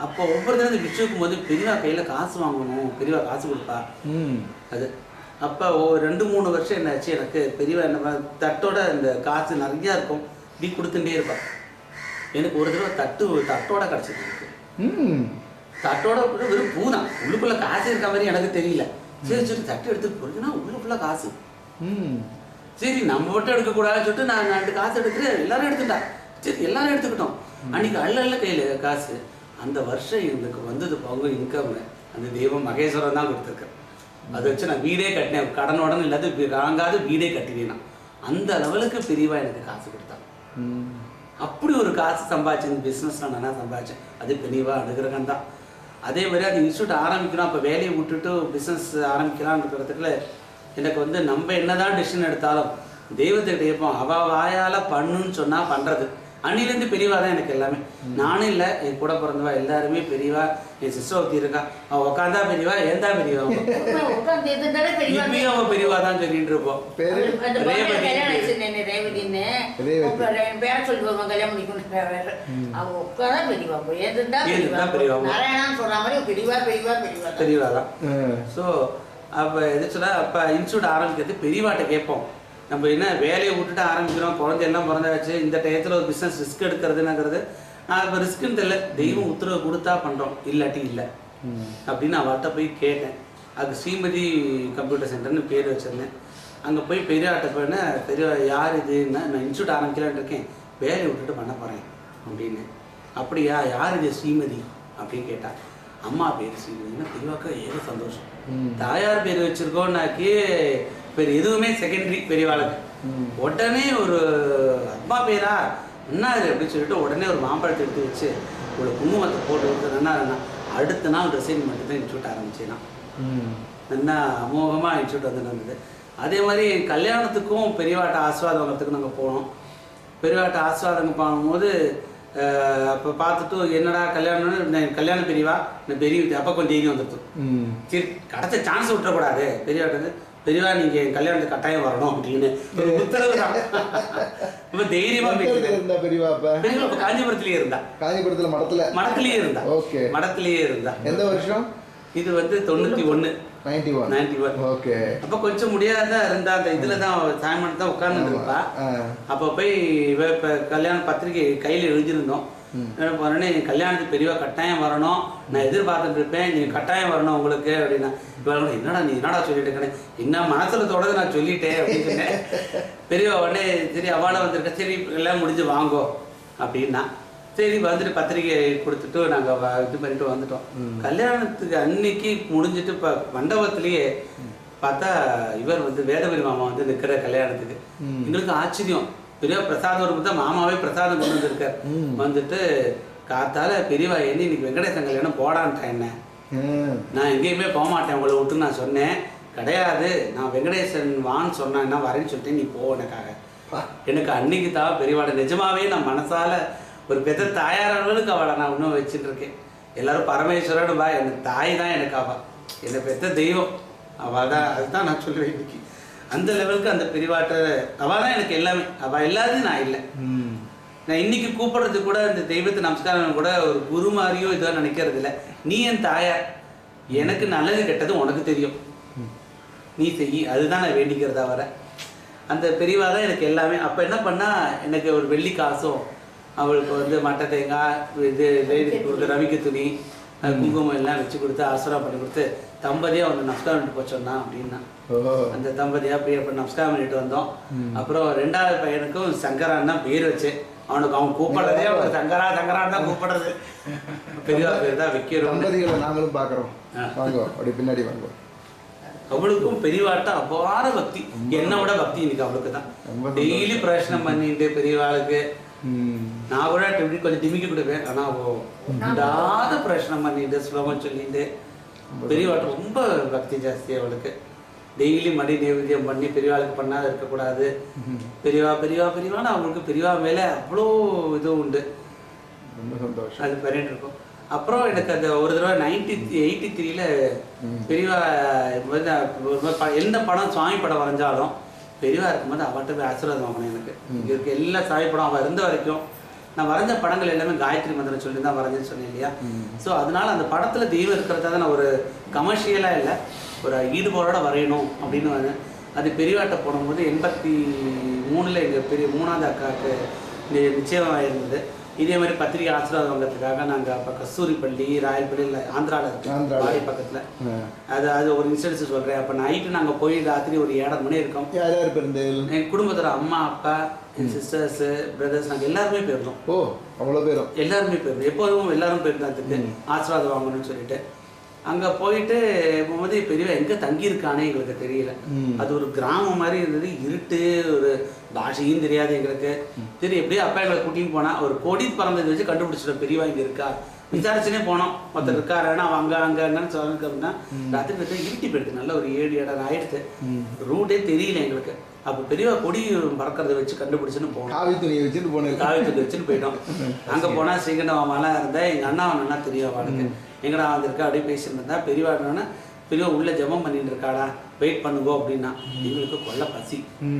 அப்போ ஒவ்வொரு தடவை இந்த விஷயக்கும் போது பெரியவா கையில் காசு வாங்கணும், பெரியவா காசு கொடுப்பா. அது அப்போ 2-3 வருஷம் என்னாச்சு, எனக்கு பெரியவா என்ன தட்டோட இந்த காசு நிறையா இருக்கும், இப்படி கொடுத்துட்டே இருப்பாள். எனக்கு ஒரு தடவை தட்டோட கிடச்சிது. தட்டோட வெறும் பூனா உள்ளுக்குள்ளே காசு இருக்க மாதிரி எனக்கு தெரியல. சரி தட்டு எடுத்துட்டு போறதுன்னா உள்ளுக்குள்ள காசு. சரி நம்ம மட்டும் எடுக்கக்கூடாதுன்னு சொல்லிட்டு நான் 2 காசு எடுத்துட்டு எல்லாரும் எடுத்துட்டா. சரி எல்லாரும் எடுத்துக்கிட்டோம். அன்னைக்கு அல்ல கையில் காசு. அந்த வருஷம் எங்களுக்கு வந்தது பங்கு இன்கம் அந்த தெய்வம் மகேஸ்வரன் தான் கொடுத்துருக்கேன். அதை வச்சு நான் வீடே கட்டினேன். கடனுடன் இல்லாத வாங்காத வீடே கட்டினேன். நான் அந்த லெவலுக்கு பெரியவா எனக்கு காசு கொடுத்தாங்க. அப்படி ஒரு காசு சம்பாதிச்சேன். பிஸ்னஸில் நான் சம்பாதிச்சேன். அது பெரியவா அனுகிரகம் தான். அதே மாதிரி அது இன்ஸ்டியூட் ஆரம்பிக்கணும். அப்போ வேலையை விட்டுட்டு பிஸ்னஸ் ஆரம்பிக்கலாம்ன்றதுக்குள்ள எனக்கு நம்ம என்னதான் டிசிஷன் எடுத்தாலும் தெய்வத்துக்கிட்ட கேட்போம். அவள் வாயால் பண்ணுன்னு சொன்னால் பண்ணுறது. அன்னிலேருந்து பெரியவா தான் எனக்கு எல்லாமே. நானும் இல்லை, என் கூட பிறந்தவா எல்லாருமே பெரியவா. என் சிஸ்டர் ஒருத்தி இருக்கா, அவள் உட்காந்தா பெரியவா, ஏந்தா பெரியவா. இப்பயும் அவன் பெரியவா தான் சொல்லிட்டு இருப்போம். பெரியவா தான். ஸோ அப்போ எது சொல்ல, அப்போ இன்ஸ்டியூட் ஆரம்பிக்கிறது பெரியவாட்ட கேட்போம். நம்ம என்ன வேலையை விட்டுட்டு ஆரம்பிக்கிறோம், குழந்தையெல்லாம் பிறந்தாச்சு, இந்த டயத்தில் ஒரு பிஸ்னஸ் ரிஸ்க் எடுக்கிறதுனாங்கிறது நான் இப்போ ரிஸ்க்குன்னு தெரியல. தெய்வம் உத்தரவு கொடுத்தா பண்ணுறோம், இல்லாட்டி இல்லை அப்படின்னு அவர்கிட்ட போய் கேட்டேன். அது ஸ்ரீமதி கம்ப்யூட்டர் சென்டர்னு பேர் வச்சுருந்தேன். அங்கே போய் பெரியவாட்ட போயின்னா, பெரியவா யார் இதுன்னா, நான் இன்ஸ்டியூட் ஆரம்பிக்கலான்னு இருக்கேன், வேலையை விட்டுட்டு பண்ண போகிறேன் அப்படின்னு. அப்படியா, யார் இது ஸ்ரீமதி அப்படின்னு கேட்டால், அம்மா பேர் ஸ்ரீமதினா பெரியவாக்கா ஏதோ சந்தோஷம். தாயார் பேர் வச்சுருக்கோன்னாக்கி பேர் எதுவுமே செகண்டரி பெரியவாளுக்கு. உடனே ஒரு அம்மா பேரா என்ன அப்படின்னு சொல்லிட்டு உடனே ஒரு மாம்பழத்தை எடுத்து வச்சு ஒரு குங்குமத்தை போட்டு கொடுத்து என்ன அடுத்த நாள் ரிசைன் மட்டும் தான் இன்ஸ்டியூட் ஆரம்பிச்சேன்னா நல்லா அமோகமாக இன்ஸ்டியூட் வந்தது. அதே மாதிரி கல்யாணத்துக்கும் பெரியவாட்ட ஆசீர்வாதம் வாங்கிறதுக்கு நாங்கள் போனோம். பெரியவாட்ட ஆசீர்வாதம் பண்ணும்போது அப்போ பார்த்துட்டு என்னடா கல்யாணம்னு கல்யாணம் பெரியவா பெரிய அப்போ கொஞ்சம் தைரியம் வந்துடுது. சரி கிடைச்ச சான்ஸ் விட்டுறக்கூடாது. பெரியவாட்ட பெரியவா நீங்கள் கல்யாணத்துக்கு கட்டாயம் வரணும் அப்படின்னு ஒரு உத்தரவு தான். ரொம்ப தைரியமாக இருந்தா பெரியவா. இப்போ காஞ்சிபுரத்துலேயே இருந்தா. காஞ்சிபுரத்தில் மடத்துலேயே இருந்தா. ஓகே, மடத்துலேயே இருந்தா. எந்த வருஷம் இது 91 91. ஓகே. அப்போ கொஞ்சம் முடியாத இருந்தா அந்த இதில் தான் சாயமன் தான் உட்கார்ந்து இருப்பா. அப்போ போய் இவ இப்போ கல்யாண பத்திரிகை கையில் எழுதியிருந்தோம். உடனே கல்யாணத்துக்கு பெரியவா கட்டாயம் வரணும், நான் எதிர்பார்த்துட்டு இருப்பேன், நீங்கள் கட்டாயம் வரணும் உங்களுக்கு அப்படின்னா. இப்போ என்னடா நீ என்னடா சொல்லிட்டு இருக்கேன், என்ன மனசில் தொடர்ந்து நான் சொல்லிட்டேன் அப்படின்னு சொன்னேன். பெரியவா உடனே சரி அவார்டை வந்திருக்க, சரி எல்லாம் முடிஞ்சு வாங்கோ அப்படின்னா. சரி வந்துட்டு பத்திரிகை கொடுத்துட்டு நாங்கள் இது பண்ணிட்டு வந்துட்டோம். கல்யாணத்துக்கு அன்னைக்கு முடிஞ்சிட்டு இப்போ மண்டபத்திலேயே பார்த்தா இவர் வேதவரி மாமா நிற்கிற கல்யாணத்துக்கு. எங்களுக்கு ஆச்சரியம். பெரியவா பிரசாதம் வரும்போது தான் மாமாவே பிரசாதம் கொண்டு வந்திருக்கார். வந்துட்டு காத்தால பெரியவா இன்னைக்கு வெங்கடேசன் கல்யாணம் போடான்ட்டேன். என்ன நான் எங்கேயுமே போக மாட்டேன் உங்களை விட்டு நான் சொன்னேன். கிடையாது, நான் வெங்கடேசன் வான்னு சொன்னேன்னா வரேன்னு சொல்லிட்டு நீ போ எனக்காக. எனக்கு அன்னைக்கு தான் பெரியவாட நிஜமாவே நான் மனசால ஒரு பெற்ற தாயார் அளவுக்கு அவளை நான் இன்னும் வச்சுட்டு இருக்கேன். எல்லாரும் பரமேஸ்வரன் பா, எனக்கு தாய் தான் எனக்கு அவள், என்னை பெற்ற தெய்வம் அவள் தான். அதுதான் நான் சொல்லுவேன் இன்னைக்கு. அந்த லெவலுக்கு அந்த பெரியவாட்ட அவள் தான் எனக்கு எல்லாமே. அவள் எல்லாத்தையும் நான் இல்லை. நான் இன்னைக்கு கூப்பிடுறது கூட இந்த தெய்வத்தை நமஸ்காரம் கூட ஒரு குரு மாதிரியோ இதோ நினைக்கிறது இல்லை. நீ என் தாயார், எனக்கு நல்லது கெட்டது உனக்கு தெரியும், நீ செய், அதுதான் நான் வேண்டிக்கிறதா வர. அந்த பெரியவா தான் எனக்கு எல்லாமே. அப்போ என்ன பண்ணால் எனக்கு ஒரு வெள்ளி காசும் அவளுக்கு வந்து மட்டை தேங்காய் இது லேடிக்கு கொடுத்து ரவிக்கு துணி குங்குமம் எல்லாம் வச்சு கொடுத்து ஆசீர்வாதம் பண்ணி கொடுத்து தம்பதியாக வந்து நமஸ்காரம் பண்ணிட்டு போச்சோன்னா அப்படின்னா அந்த தம்பதியாக பேர் பண்ணி நமஸ்காரம் பண்ணிட்டு வந்தோம். அப்புறம் 2வது பையனுக்கும் சங்கரான் தான் பேர் வச்சு அவனுக்கு அவன் கூப்பிடுறதே அவனுக்கு சங்கரான் தான் கூப்பிடுறது. பெரியவா பேர் தான் வைக்கிறோம். தம்பதிகளை நாங்களும் பார்க்குறோம், வாங்குவோம் அப்படி பின்னாடி வாங்குவோம். அவளுக்கும் பெரியவாட்ட அபார பக்தி, என்னோட பக்தி இன்னைக்கு அவளுக்கு தான். டெய்லி பிரச்சனம் பண்ணிட்டு பெரியவாளுக்கு நான் கூட கொஞ்சம் டிமிக்கி கொடுப்பேன். ஆனால் விடாத பிரச்சனம் பண்ணிட்டு ஸ்லோகம் சொல்லிட்டு பெரியவாட்ட ரொம்ப பக்தி ஜாஸ்தி அவளுக்கு. டெய்லி மடி நைவேத்தியம் பண்ணி பெரியவாளுக்கு பண்ணாத இருக்கக்கூடாது. பெரியவா பெரியவா பெரியவான்னு அவங்களுக்கு பெரியவா மேலே அவ்வளோ இது உண்டு. ரொம்ப சந்தோஷம். அது பண்ணிட்டு இருக்கோம். அப்புறம் எனக்கு அந்த ஒரு தடவை 1983 பெரியவா எந்த படம் சுவாமி படம் வரைஞ்சாலும் பெரியவா இருக்கும்போது அவர்கிட்ட போய் ஆசீர்வாதம் வாங்கணும். எனக்கு இங்கே இருக்க எல்லா சாமி படம் அவள் இருந்த வரைக்கும் நான் வரைஞ்ச படங்கள் எல்லாமே காயத்ரி மந்திரம் சொல்லி தான் வரைஞ்சேன்னு சொன்னேன் இல்லையா. ஸோ அதனால அந்த படத்தில் தெய்வம் இருக்கிறதா தான் நான் ஒரு கமர்ஷியலாக இல்லை, ஒரு ஈடுபாடோட வரையணும் அப்படின்னு வந்தேன். அது பெரியவாட்ட போடும்போது 83 எங்கள் பெரிய 3வது அக்காவுக்கு நிச்சயம் இருந்தது. இதே மாதிரி பத்திரிகை ஆசீர்வாதம் வாங்கிறதுக்காக நாங்கள் அப்போ கஸ்தூரிப்பள்ளி ராயல்பள்ளி ஆந்திராவில் இருக்கு பாடி பக்கத்தில். அது ஒரு இன்சிடென்ஸ் சொல்கிறேன். அப்போ நைட்டு நாங்கள் போய் ராத்திரி ஒரு 7:30 மணி இருக்கோம். யார் யார் பிறந்தேன்? என் குடும்பத்தில் அம்மா அப்பா என் சிஸ்டர்ஸு பிரதர்ஸ் நாங்கள் எல்லாருமே போயிருந்தோம். ஓ அவ்வளோ பேரும்? எல்லாருமே போயிருந்தோம். எப்போதும் எல்லாரும் போயிருந்ததுக்கு ஆசீர்வாதம் வாங்கணும்னு சொல்லிட்டு அங்கே போயிட்டு போகும்போது பெரியவா எங்கே தங்கியிருக்கானே எங்களுக்கு தெரியல. அது ஒரு கிராமம் மாதிரி இருந்தது, இருட்டு, ஒரு பாஷையும் தெரியாது எங்களுக்கு. சரி எப்படியோ அப்பா எங்களை கூட்டின்னு போனால் ஒரு கொடி பறந்ததை வச்சு கண்டுபிடிச்சிட்டோம் பெரியவா இங்கே இருக்கா. விசாரிச்சுனே போனோம், ஒருத்தர் இருக்காருன்னா அவங்க அங்கன்னு சொல்லிருக்கோம்னா ராத்திரி பார்த்து இருட்டி போயிடுது. நல்ல ஒரு 7-7:30 ஆயிடுத்து, ரூட்டே தெரியல எங்களுக்கு. அப்போ பெரியவா கொடி பறக்கிறத வச்சு கண்டுபிடிச்சுன்னு போனோம். காவி துணியை வச்சுட்டு போனோம். காவி துணி வச்சுட்டு போயிட்டோம். அங்கே போனால் ஸ்ரீகண்டமாலாம் இருந்தால் எங்கள் அண்ணாவை நல்லா தெரியும் அவளுக்கு. எங்கடா வந்திருக்கா அப்படியே பேசிட்டு இருந்தா பெரியவாடுனா பெரியவா உள்ள ஜபம் பண்ணிட்டு இருக்காடா வெயிட் பண்ணுங்கோ அப்படின்னா. எங்களுக்கு கொல்ல பசி,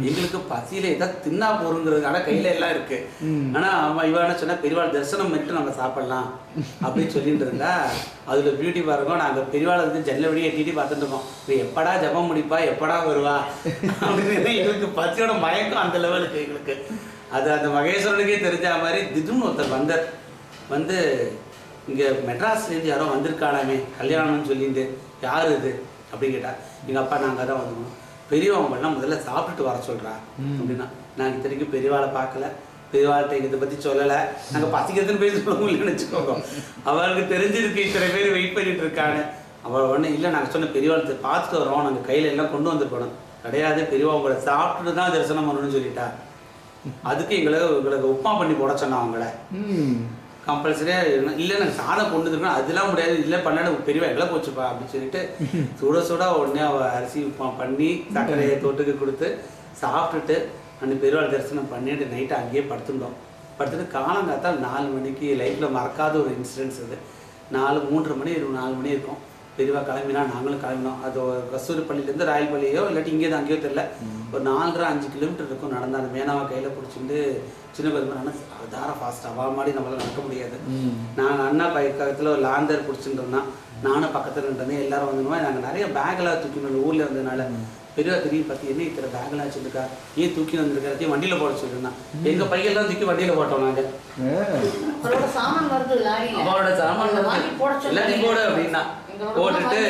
எங்களுக்கு பசியில ஏதாவது தின்னா போறோங்கிறதுக்கான கையில எல்லாம் இருக்கு. ஆனா அவன் இவன சொன்னா பெரியவாள் தரிசனம் மட்டும் நம்ம சாப்பிடலாம் அப்படின்னு சொல்லிட்டு இருந்தா அதுல பியூட்டி பாருங்க. நாங்க பெரியவாளை வந்து ஜன்னவடியை எட்டிட்டு பார்த்துட்டு இருக்கோம். இப்போ எப்படா ஜபம் முடிப்பா, எப்படா வருவா அப்படின்னு எங்களுக்கு பசியோட மயக்கம் அந்த லெவலுக்கு எங்களுக்கு. அது அந்த மகேஸ்வரனுக்கே தெரிஞ்ச மாதிரி திடீர்னு ஒருத்தர் வந்து இங்கே மெட்ராஸ்லேருந்து யாரோ வந்திருக்காளாமே கல்யாணம்னு சொல்லிட்டு யார் இது அப்படின்னு கேட்டா. எங்கள் அப்பா நாங்கள் தான் வந்துடுவோம். பெரியவங்களாம் முதல்ல சாப்பிட்டுட்டு வர சொல்கிறா அப்படின்னா. நாங்கள் இத்தனைக்கும் பெரியவாளை பார்க்கல, பெரியவாள்கிட்ட இதை பற்றி சொல்லலை. நாங்கள் பசிக்கிறதுன்னு பேர் சொல்ல முடியலன்னு வச்சுக்கோங்க. அவளுக்கு தெரிஞ்சிருக்கு இத்தனை பேர் வெயிட் பண்ணிட்டு இருக்காங்க. அவள் ஒன்றும் இல்லை, நாங்கள் சொன்ன பெரியவாளத்தை பார்த்துட்டு வரோம், நாங்கள் கையில் எல்லாம் கொண்டு வந்துருக்கணும். கிடையாது, பெரியவா உங்களை சாப்பிட்டுட்டு தான் தரிசனம் பண்ணணும்னு சொல்லிட்டா. அதுக்கு எங்களுக்கு உப்புமா பண்ணி போட சொன்னா அவங்கள கம்பல்சரியாக. இல்லை நாங்கள் சாதம் கொண்டு வந்துருக்கோம், அதெல்லாம் முடியாது, இல்லை பண்ணாலும் பெரியவா எல்லாம் போச்சுப்பா அப்படின்னு சொல்லிட்டு சுட உடனே அவள் அரிசி பண்ணி சர்க்கரையை தொட்டுக்கு கொடுத்து சாப்பிட்டுட்டு அந்த பெரியவாள் தரிசனம் பண்ணிட்டு நைட்டு அங்கேயே படுத்துட்டு காலங்காத்தால் 4 மணிக்கு லைஃப்பில் மறக்காத ஒரு இன்சிடென்ட்ஸ் அது. 3:30 மணி 4 மணி இருக்கும். பெரியவா கிளம்பினா நாங்களும் கிளம்பினோம். அது கஸ்தூரிப்பள்ளியிலேருந்து ராயல்பள்ளியோ இல்லாட்டி இங்கே தான் அங்கேயோ தெரியல, ஒரு 4.5 கிலோமீட்டர் இருக்கும். நடந்த அந்த மேனாவை கையில் பிடிச்சிட்டு சின்ன கொஞ்சம் ஆனால் தாரம் ஃபாஸ்ட் அவள் மாதிரி நம்மளால் நடக்க முடியாது. நாங்கள் அண்ணா பக்கத்தில் ஒரு லாந்தர் பிடிச்சிட்டு நானும் பக்கத்தில் இருந்தேன். எல்லாரும் வந்துடுவோம். நாங்கள் நிறைய பேக்கெல்லாம் தூக்கினோம் ஊரில் இருந்ததுனால. பெரியவா திரும்பி பார்த்து என்ன இத்தனை பேக்கெல்லாம் வச்சுருக்கா, ஏன் தூக்கி வந்துருக்கிறதையும் வண்டியில் போட சொல்லிருந்தான். எங்கள் பையெல்லாம் தூக்கி வண்டியில் போட்டோம். நாங்கள் அவளோட சாமான் எல்லாத்தையும் போட அப்படின்னா போட்டுட்டு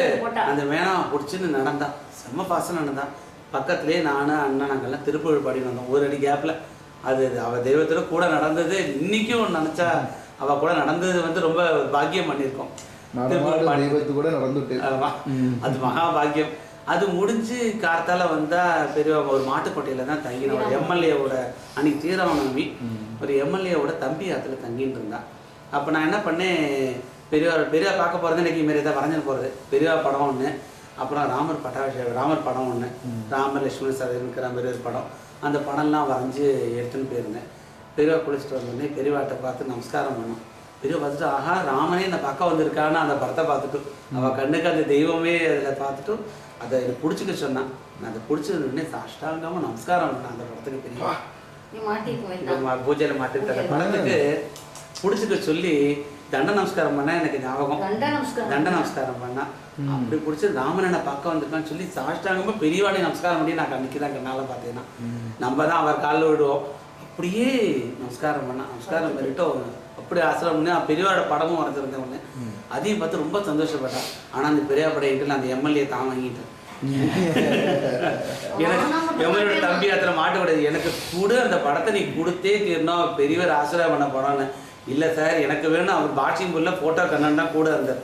அந்த மேனாவை பிடிச்சின்னு நடந்தான். செம்ம பாசம் நடந்தான். பக்கத்துலேயே நானும் அண்ணன் நாங்கள்லாம் திருப்புகழ் பாடி வந்தோம். ஒரு அடி கேப்பில். அது அவள் தெய்வத்தோட கூட நடந்தது இன்னைக்கும் நினச்சா அவள் கூட நடந்தது வந்து ரொம்ப பாக்கியம் பண்ணியிருக்கோம். கூட நடந்துட்டு அது மகா பாக்கியம். அது முடிஞ்சு கார்த்தால வந்தால் பெரிய ஒரு மாட்டுக்கோட்டையில் தான் தங்கின ஒரு எம்எல்ஏவோட அன்னைக்கு தீராவணமி ஒரு எம்எல்ஏவோட தம்பி அதில் தங்கின்னு இருந்தான். அப்போ நான் என்ன பண்ணேன், பெரியவா பார்க்க போகிறது இன்றைக்கி மாரி தான் வரைஞ்சிட்டு போகிறது. பெரியவா படம் ஒன்று அப்புறம் ராமர் பட்டாபிஷேகம், ராமர் படம் ஒன்று, ராமர் லட்சுமண சரதிங்கிற மாதிரி ஒரு படம், அந்த படம்லாம் வரைஞ்சி எடுத்துன்னு போயிருந்தேன். பெரியவா குளிச்சுட்டு வந்தோடனே பெரியவாட்டை பார்த்து நமஸ்காரம் பண்ணோம். பெரியவா பார்த்துட்டு ஆஹா ராமனே இந்த பக்கம் வந்திருக்கான்னு அந்த படத்தை பார்த்துட்டு அவள் கண்ணுக்கு அந்த தெய்வமே அதில் பார்த்துட்டு அதை எனக்கு பிடிச்சிக்க சொன்னான். நான் அதை பிடிச்சதுன்னே சாஷ்டாங்கமாக நமஸ்காரம் பண்ணேன் அந்த படத்துக்கு. பெரியவா பூஜையில் மாட்டிருக்க அந்த படத்துக்கு பிடிச்சிக்க சொல்லி தண்ட நமஸ்காரம் பண்ணா எனக்கு ஞாபகம். தண்ட நமஸ்காரம் பண்ணா அப்படி பிடிச்சது ராமன் என்ன பக்கம் வந்திருக்கான்னு சொல்லி சாஷ்டாங்கமாக பெரியவாடை நமஸ்காரம் பண்ணி நான் கண்ணிக்கு தான் கண்ணால பார்த்தேன்னா நம்ம தான் அவர் காலில் விடுவோம். அப்படியே நமஸ்காரம் பண்ணா, நமஸ்காரம் பண்ணிட்டு அப்படி ஆசிரம் பண்ணி பெரியவாட படமும் வரைஞ்சிருந்தேன் ஒன்று. அதையும் பார்த்து ரொம்ப சந்தோஷப்பட்டான். ஆனால் அந்த பெரியா படையிட்டு அந்த எம்எல்ஏ தான் வாங்கிட்டேன். எனக்கு எம்எல்ஏ தம்பி அதில் மாட்டக்கூடாது, எனக்கு கூட அந்த படத்தை நீ கொடுத்தே தீரணும், பெரியவர் ஆசிரியம் பண்ண போனான்னு. இல்லை சார் எனக்கு வேணும், அவர் பாட்சிங் புல்ல ஃபோட்டோ கண்ணா கூட இருந்தார்.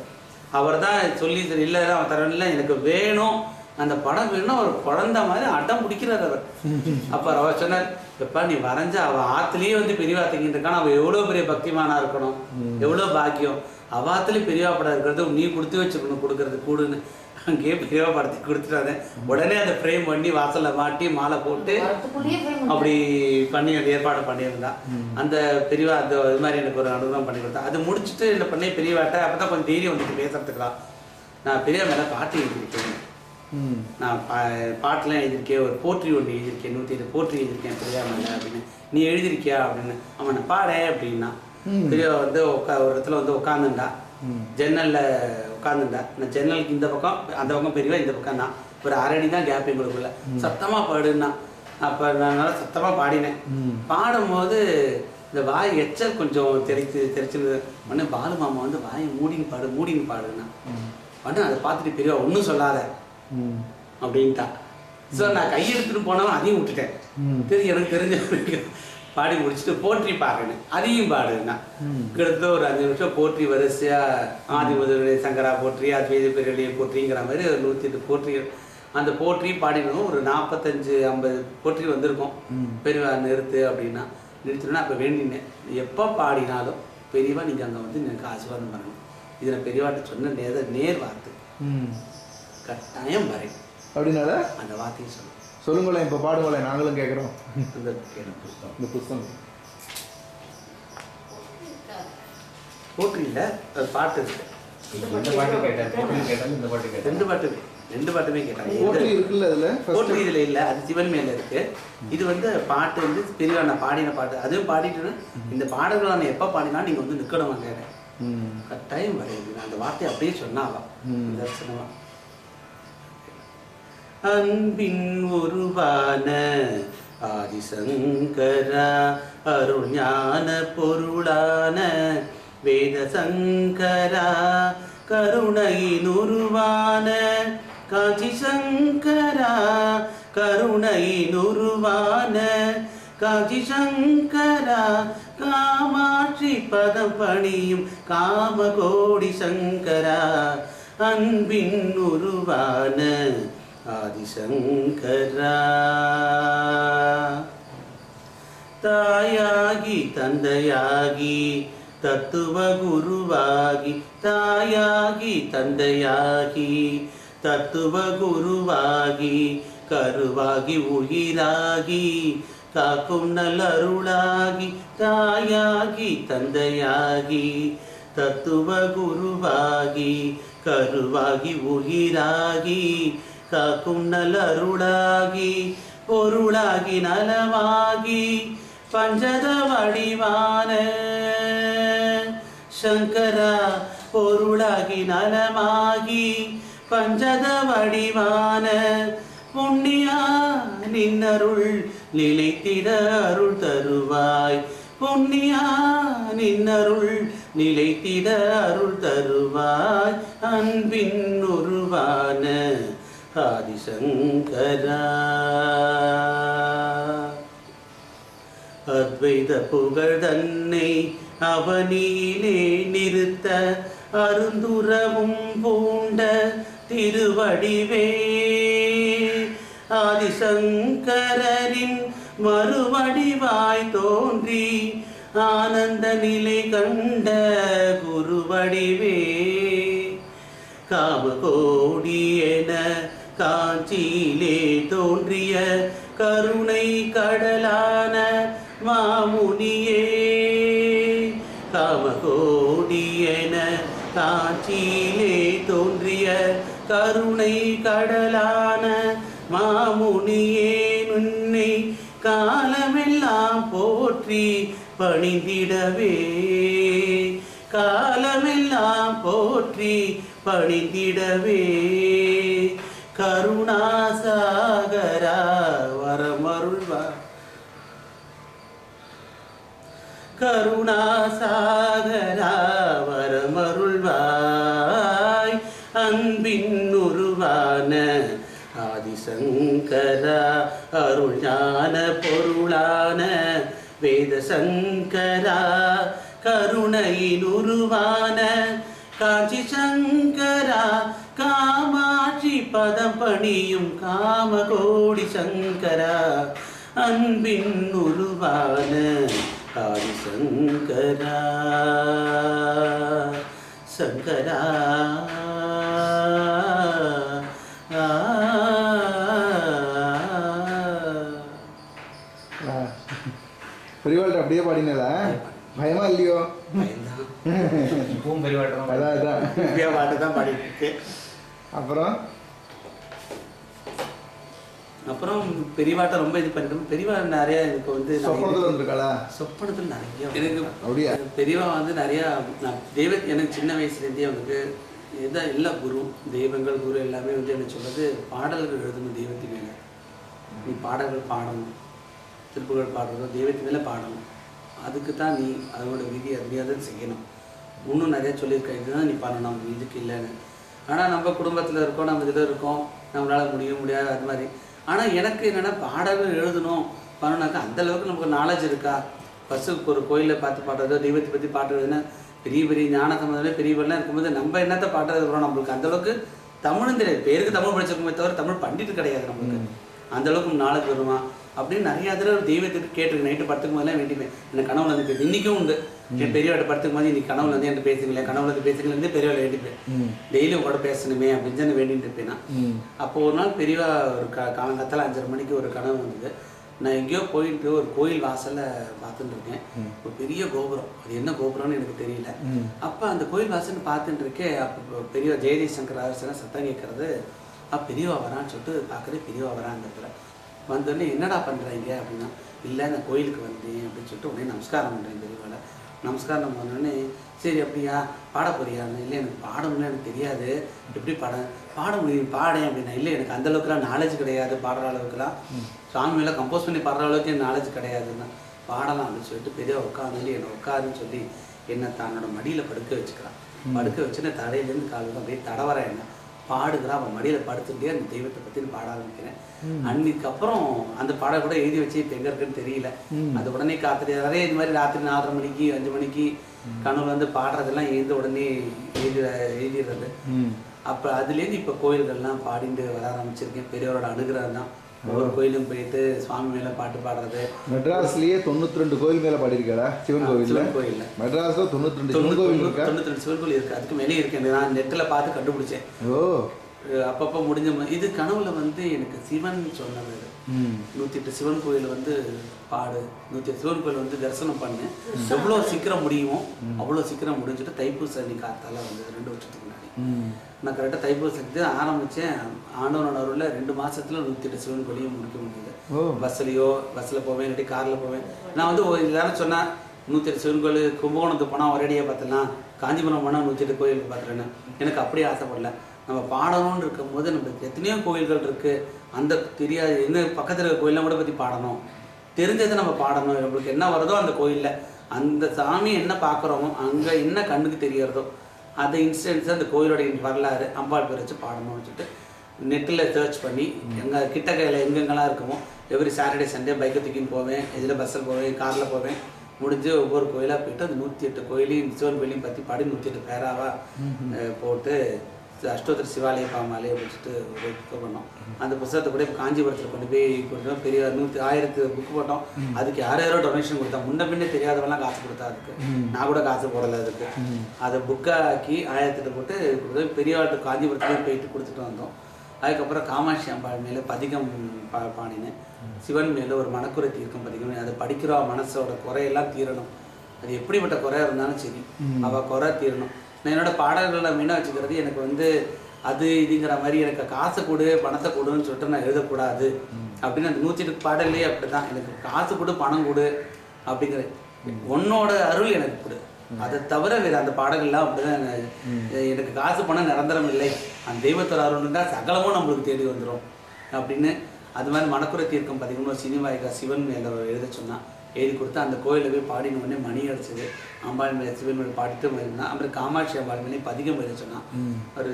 அவர் தான் சொல்லி இல்லை அவன் தரவில்லை, எனக்கு வேணும் அந்த படம் வேணும். அவர் குழந்த மாதிரி அடம் பிடிக்கிறார் அவர். அப்போ அவர் சொன்னார், எப்பா நீ வரைஞ்ச அவள் ஆற்றுலேயே வந்து பெரியவா தங்கிட்டு இருக்கான், அவள் எவ்வளோ பெரிய பக்திமானா இருக்கணும், எவ்வளோ பாக்கியம். அவள் ஆற்றுலேயும் பெரியவா படம் இருக்கிறது நீ கொடுத்து வச்சுக்கணும், கொடுக்கறது கூடுன்னு அங்கேயே பெரியவா படத்தை கொடுத்துட்டாங்க. உடனே அதை ஃப்ரேம் பண்ணி வாசலில் மாட்டி மாலை போட்டு அப்படி பண்ணி ஏற்பாடு பண்ணியிருந்தா. அந்த பெரியவா அந்த இது மாதிரி எனக்கு ஒரு அனுபவம் பண்ணி கொடுத்தா. அது முடிச்சுட்டு என்ன பண்ணி பெரியவாட்ட அப்போ தான் கொஞ்சம் தைரியம் வந்துட்டு பேசுறதுக்கலாம். நான் பெரியவா மேலே பாட்டு எழுதியிருக்கேன், நான் பாட்டெலாம் எழுதியிருக்கேன், ஒரு போற்றி ஒன்று எழுதியிருக்கேன், 107 போற்றி எழுதியிருக்கேன் பெரியவா மேலே அப்படின்னு. நீ எழுதியிருக்கியா அப்படின்னு. அவன் நான் பாட அப்படின்னா. பெரியவா வந்து ஒரு இடத்துல வந்து உட்காந்துண்டா, ஜன்னலில் உட்காந்துண்டா. நான் ஜன்னலுக்கு இந்த பக்கம் அந்த பக்கம் பெரியவா, இந்த பக்கம் தான் ஒரு அரடி தான் கேப் எங்களுக்குள்ள. சத்தமாக பாடுன்னா அப்போ நான் நல்லா சத்தமாக பாடினேன். பாடும்போது இந்த வாய் எச்சல் கொஞ்சம் தெரிச்சு உடனே பாலு மாமா வந்து வாயை மூடின்னு பாடுன்னா உடனே அதை பார்த்துட்டு பெரியவா ஒன்றும் சொல்லாத அப்படின்ட்டா. ஸோ நான் கையெடுத்துட்டு போனாலும் அதையும் விட்டுட்டேன். எனக்கு தெரிஞ்ச பாடி முடிச்சுட்டு போற்றி பாடுறேன், அதையும் பாடுனா கிட்டத்தட்ட ஒரு 5 நிமிஷம் போற்றி வரிசையா ஆதி முதல்வரே சங்கரா போற்றி, அத்வைத பெரியவரையே போற்றிங்கிற மாதிரி ஒரு 108 போற்றி. அந்த போற்றி பாடினதும் ஒரு 45-50 போற்றி வந்திருக்கும். பெரியவா நிறுத்து அப்படின்னா நிறுத்தினா அப்போ வேண்டினேன், எப்போ பாடினாலும் பெரியவா நீங்கள் அங்கே வந்து எனக்கு ஆசீர்வாதம் பண்ணணும். இதை நான் பெரியவாட்ட சொன்ன நேர் வார்த்தை, கட்டாயம் வரை அப்படின்னால அந்த வார்த்தையை சொல்லுங்களேன். இப்போ பாடுங்களேன், நாங்களும் கேட்குறோம். இந்த புஸ்தகம் போற்றியில் பாட்டு இருக்கு, ரெண்டு பாட்டுமே கேட்டாங்க. போற்றி இதில் இல்லை, அது சிவன் மேலே இருக்கு. இது வந்து பாட்டு வந்து பெரியவா நான் பாடின பாட்டு, அதுவும் பாடிட்டு இந்த பாடல்களை நான் எப்போ பாடினா நீங்கள் வந்து நிற்கணும் அங்கே கட்டாயம் வரையுது. நான் அந்த வார்த்தையை அப்படியே சொன்னாவா தரிசனமா. அன்பின் உருவான ஆதிசங்கரா, அருள் ஞான பொருளான வேத சங்கரா, கருணையின் உருவான காஞ்சி சங்கரா, கருணையின் உருவான காஞ்சி சங்கரா, காமாட்சி பதம் பணியும் காமகோடி சங்கரா, அன்பின் உருவான ஆதிசங்கரா. தாயாகி தந்தையாகி தத்துவ குருவாகி, தாயாகி தந்தையாகி தத்துவ குருவாகி, கருவாகி உயிராகி காக்கும் நல்லருளாகி, தாயாகி தந்தையாகி தத்துவ குருவாகி, கருவாகி உயிராகி காக்கும் நல்லருளாகி, பொருளாகி நலமாகி பஞ்சத வடிவான சங்கரா, பொருளாகி நலமாகி பஞ்சத வடிவான புண்ணியா, நின்னருள் நிலைத்திட அருள் தருவாய், புண்ணியா நின்னருள் நிலைத்திட அருள் தருவாய், அன்பின் உருவான ஆதிசங்கரா. அத்வைத புகழ் தன்னை அவனியிலே நிறுத்த அருந்துறவும் பூண்ட திருவடிவே, ஆதிசங்கரின் மறுவடிவாய் தோன்றி ஆனந்த நிலை கண்ட குருவடிவே, காமகோடி என காஞ்சியிலே தோன்றிய கருணை கடலான மாமுனியே. காமகோடி என காஞ்சியிலே தோன்றிய கருணை கடலான மாமுனியே, உன்னை காலமெல்லாம் போற்றி பணிந்திடவே, காலமெல்லாம் போற்றி பணிந்திடவே. கருணாசாகரா வரமருள்வா, கருணாசாகரா வரமருள்வாய். அன்பின் உருவான ஆதிசங்கரா, அருள் ஞான பொருளான வேத சங்கரா, கருணையின் உருவான காஞ்சி சங்கரா, காமாட்சி பதம் பணியும் காமகோடி சங்கரா, அன்பின் உருவான ஆதி சங்கரா. சங்கரா பெரியவாள்கிட்ட அப்படியே பாடினல பயமா இல்லையோ? இப்பவும் பெரியவாட்டம் அதான் அதான் பாட்டு தான் பாடிட்டு இருக்கு. அப்புறம் பெரியவாட்டை ரொம்ப இது பண்ணிட்டோம். பெரியவா நிறைய எனக்கு வந்து சொப்பனத்தில் வந்திருக்காளா? சொப்பனத்தில் நிறைய எனக்கு அப்படியா? பெரியவா வந்து நிறையா நான் எனக்கு சின்ன வயசுலேருந்தே வந்து இதுதான் எல்லா குரு தெய்வங்கள் குரு எல்லாமே வந்து என்ன சொல்றது, பாடல்கள் எழுதணும் தெய்வத்தின் மேலே. நீ பாடல்கள் பாடணும், திருப்புகள் பாடுறதோ தெய்வத்தின் மேலே பாடணும். அதுக்கு தான் நீ அதோட விதி அறியாத செய்யணும். இன்னும் நிறைய சொல்லியிருக்கேன், இதுதான் நீ பண்ணணும், இதுக்கு இல்லைன்னு. ஆனால் நம்ம குடும்பத்தில் இருக்கோம், நம்ம இதில் இருக்கோம், நம்மளால் முடியாது அது மாதிரி. ஆனால் எனக்கு என்னென்னா பாடல்கள் எழுதணும் பண்ணணுனாக்கா அந்தளவுக்கு நமக்கு நாலேஜ் இருக்கா? ஃபஸ்ட்டு ஒரு கோயிலில் பார்த்து பாடுறதோ தெய்வத்தை பற்றி பாடுறதுன்னா பெரிய பெரிய ஞான சம்பந்தமே பெரியவெல்லாம் இருக்கும்போது நம்ம என்னத்தை பாடுறது வரும்? நம்மளுக்கு அந்தளவுக்கு தமிழும் தெரியாது. பேருக்கு தமிழ் படிச்சிருக்கோமே தவிர தமிழ் பண்டிட்டு கிடையாது நம்மளுக்கு. அந்தளவுக்கு நாலேஜ் வருமா அப்படின்னு நிறையா தடவை தெய்வத்துக்கு கேட்டிருக்கேன். நைட்டு படுத்துக்கும் போதெல்லாம் வேண்டிப்பேன். எனக்கு கனவுல வந்து பேசு இன்றைக்கும் உண்டு. என் பெரியவாட்ட படுத்துக்கும் போது இன்னைக்கு கனவுல வந்து என்கிட்ட பேசுங்களேன், கனவுல வந்து பேசுங்களேன் பெரியவாளை வேண்டிப்பேன். டெய்லியும் கூட பேசணுமே அப்படின்னு தான் வேண்டிட்டு இருப்பேன் நான். அப்போ ஒரு நாள் பெரியவா ஒரு காலங்காத்தால் 5:30 மணிக்கு ஒரு கனவு வந்தது. நான் எங்கேயோ போயிட்டு ஒரு கோயில் வாசலில் பார்த்துட்டு இருக்கேன். ஒரு பெரிய கோபுரம், அது என்ன கோபுரம்னு எனக்கு தெரியல. அப்போ அந்த கோயில் வாசல்னு பார்த்துட்டு இருக்கேன். அப்போ பெரியவா ஜெயதீஷ் சங்கர் அரசனை சத்தம் கேட்கறது. பெரியவா வரான்னு சொல்லிட்டு பார்க்குறேன். பெரியவா வரான்னு இருக்கிற வந்தோடனே என்னடா பண்ணுறீங்க அப்படின்னா, இல்லை நான் கோயிலுக்கு வந்தேன் அப்படின்னு சொல்லிட்டு உடனே நமஸ்காரம் பண்ணுறேன். பெரியவாளை நமஸ்காரம் பண்ணோடனே சரி அப்படியா பாட போறியான்னு, இல்லை எனக்கு பாடணும்னு எனக்கு தெரியாது, எப்படி பாட முடியும் பாடேன் அப்படின்னா, இல்லை எனக்கு அந்தளவுக்குலாம் நாலேஜ் கிடையாது, பாடுற அளவுக்குலாம் சாமியெல்லாம் கம்போஸ் பண்ணி பாடுற அளவுக்கு எனக்கு நாலேஜ் கிடையாதுன்னா பாடலாம் அப்படின்னு சொல்லிட்டு பெரியவா உட்காந்து என்னை உட்காருன்னு சொல்லி என்னை தன்னோட மடியில் படுக்க வச்சுக்கிறான். படுக்க வச்சுன்னு தலையிலேருந்து காலுக்கு அப்படியே தடவர என்ன பாடுகிறான். அவன் மடியில் படுத்துட்டே அந்த தெய்வத்தை பற்றி பாட ஆரம்பிக்கிறேன். அன்னைக்கு அப்புறம் அந்த பாடம் கூட எழுதி வச்சு இப்போ எங்கே இருக்குன்னு தெரியல. அது உடனே காத்திரி நிறைய இது மாதிரி ராத்திரி 4:30 மணிக்கு 5 மணிக்கு கனவுல வந்து பாடுறதெல்லாம் எழுந்த உடனே எழுதிடுறது. அப்போ அதுலேருந்து இப்போ கோயில்கள்லாம் பாடிட்டு வர ஆரம்பிச்சிருக்கேன். பெரியவரோட அனுகிரகம் தான். ஒவ்வொரு கோயிலும் போயிட்டு சுவாமி மேலே பாட்டு பாடுறது. மெட்ராஸ்லேயே 92 கோயில் மேலே பாடியிருக்காடா? சிவன் கோயில் மெட்ராஸில் 92 சிவன் கோயில் இருக்கா? 92 சிவன் கோயில் இருக்குது. அதுக்கு மேலே இருக்கேன். நான் நெட்டில் பார்த்து கண்டுபிடிச்சேன். ஓ அப்பப்போ முடிஞ்ச இது கனவுல வந்து எனக்கு சிவன் சொன்னது. 108 சிவன் கோயில் வந்து பாடு, 108 சிவன் கோயில் வந்து தரிசனம் பண்ணு, எவ்வளோ சீக்கிரம் முடியுமோ அவ்வளோ சீக்கிரம் முடிஞ்சுட்டு தைப்பூச அன்னைக்கு காத்தால வந்து 2 வருஷத்துக்கு முன்னாடி நான் கரெக்டாக தைப்பூசத்துக்கு ஆரம்பித்தேன். ஆண்டவனோட அருளில் 2 மாதத்துல 108 சிவன் கோயிலையும் முடிக்க முடியுது. பஸ்ஸில் போவேன், இல்லாட்டி காரில் போவேன். நான் வந்து எல்லாரும் சொன்னேன் 108 சிவன் கோயில், கும்பகோணத்துக்கு போனால் ஒரேடியாக பார்த்துலாம், காஞ்சிபுரம் போனால் 108 கோயிலுக்கு பார்த்துறேன்னு. எனக்கு அப்படியே ஆசைப்படல. நம்ம பாடணும்னு இருக்கும் போது நம்மளுக்கு எத்தனையோ கோயில்கள் இருக்குது. அந்த தெரியாது என்ன பக்கத்தில் இருக்க கோயிலாம் கூட பற்றி பாடணும், தெரிஞ்சதை நம்ம பாடணும். நம்மளுக்கு என்ன வருதோ அந்த கோயிலில் அந்த சாமி என்ன பார்க்குறோமோ அங்கே என்ன கண்ணுக்கு தெரியறதோ அந்த இன்ஸ்டன்ஸை அந்த கோயிலோடைய வரலாறு அம்பாள் பேர் வச்சு பாடணும்னு சொல்லிட்டு நெட்டில் சர்ச் பண்ணி எங்கள் கிட்டக்கையில் எங்கெங்கெல்லாம் இருக்குமோ எவ்ரி சாட்டர்டே சண்டே பைக்கை தூக்கின்னு போவேன், இதில் பஸ்ஸில் போவேன், காரில் போவேன். முடிஞ்சு ஒவ்வொரு கோயிலாக போயிட்டு அந்த 108 கோயிலையும் சிவன் கோயிலையும் பற்றி பாடி 108 பேராவாக போட்டு அஷ்டோத்திர சிவாலய பாமாலய வச்சுட்டு ஒரு புக் பண்ணோம். அந்த புத்தகத்தை கூட இப்போ காஞ்சிபுரத்தில் கொண்டு போய் கொடுத்தோம். பெரிய 1000 புக்கு போட்டோம். அதுக்கு யாரோ டொனேஷன் கொடுத்தா, முன்ன பின்னே தெரியாதவெல்லாம் காசு கொடுத்தா. அதுக்கு நான் கூட காசு போடலை. அதுக்கு அதை புக்காக்கி 1000 போட்டு கொடுத்தோம். பெரியவாட்டு காஞ்சிபுரத்துலேயே போயிட்டு கொடுத்துட்டு வந்தோம். அதுக்கப்புறம் காமாட்சி அம்பாள் மேலே பதிகம் பாடினேன். சிவன் மேலே ஒரு மனக்குறை தீர்க்கம் பதிகம். அதை படிக்கிறோம், மனசோட குறையெல்லாம் தீரணும். அது எப்படிப்பட்ட குறையாக இருந்தாலும் சரி, அவள் குறை தீரணும். நான் என்னோட பாடல்களை மெயினாக வச்சுக்கிறது, எனக்கு வந்து அது இதுங்கிற மாதிரி எனக்கு காசு கொடு பணத்தை கொடுன்னு சொல்லிட்டு நான் எழுதக்கூடாது அப்படின்னு. அந்த 108 பாடல்லே அப்படி தான், எனக்கு காசு கொடு பணம் கொடு அப்படிங்கிற உன்னோட அருள் எனக்கு கொடு. அதை தவிர வேறு அந்த பாடல்கள்லாம் அப்படிதான். எனக்கு காசு பணம் நிரந்தரம் இல்லை, அந்த தெய்வத்தோட அருள்னா சகலமும் நம்மளுக்கு தேடி வந்துடும் அப்படின்னு. அது மாதிரி மனக்குறை தீர்க்கம் பதிகம்னு ஒரு சினிமாய்க்கா சிவன் மேலே எழுத சொன்னான். எழுதி கொடுத்து அந்த கோயிலில் போய் பாடின உடனே மணி அடிச்சது. அம்பாள் மேலே சிவன் மேலே பாடிட்டு இருந்தான். அப்புறம் காமாட்சி அம்பாள் மேலே பதிகம் எழுத சொன்னான். ஒரு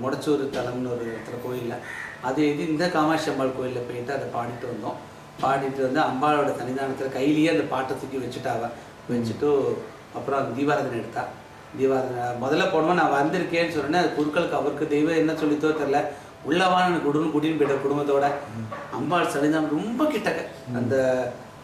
முடச்சூர் தலம்னு ஒரு இடத்துல கோயிலில் அது எழுதி இந்த காமாட்சி அம்பாள் கோயிலில் போயிட்டு அதை பாடிட்டு வந்தோம். பாடிட்டு வந்து அம்பாளோட சன்னிதானத்தில் கையிலேயே அந்த பாட்டை தூக்கி வச்சுட்டாவ வச்சுட்டு அப்புறம் அந்த தீபாராதனை எடுத்தா. தீபாராதனை முதல்ல போனோம். நான் வந்திருக்கேன்னு சொன்னேன். அது குருக்களுக்கு அவருக்கு தெய்வம் என்ன சொல்லித்தோ தெரில, உள்ளவான குடுன்னு கூட்டின்னு போயிட்ட குடும்பத்தோட. அம்பாள் சன்னிதானம் ரொம்ப கிட்டக்க, அந்த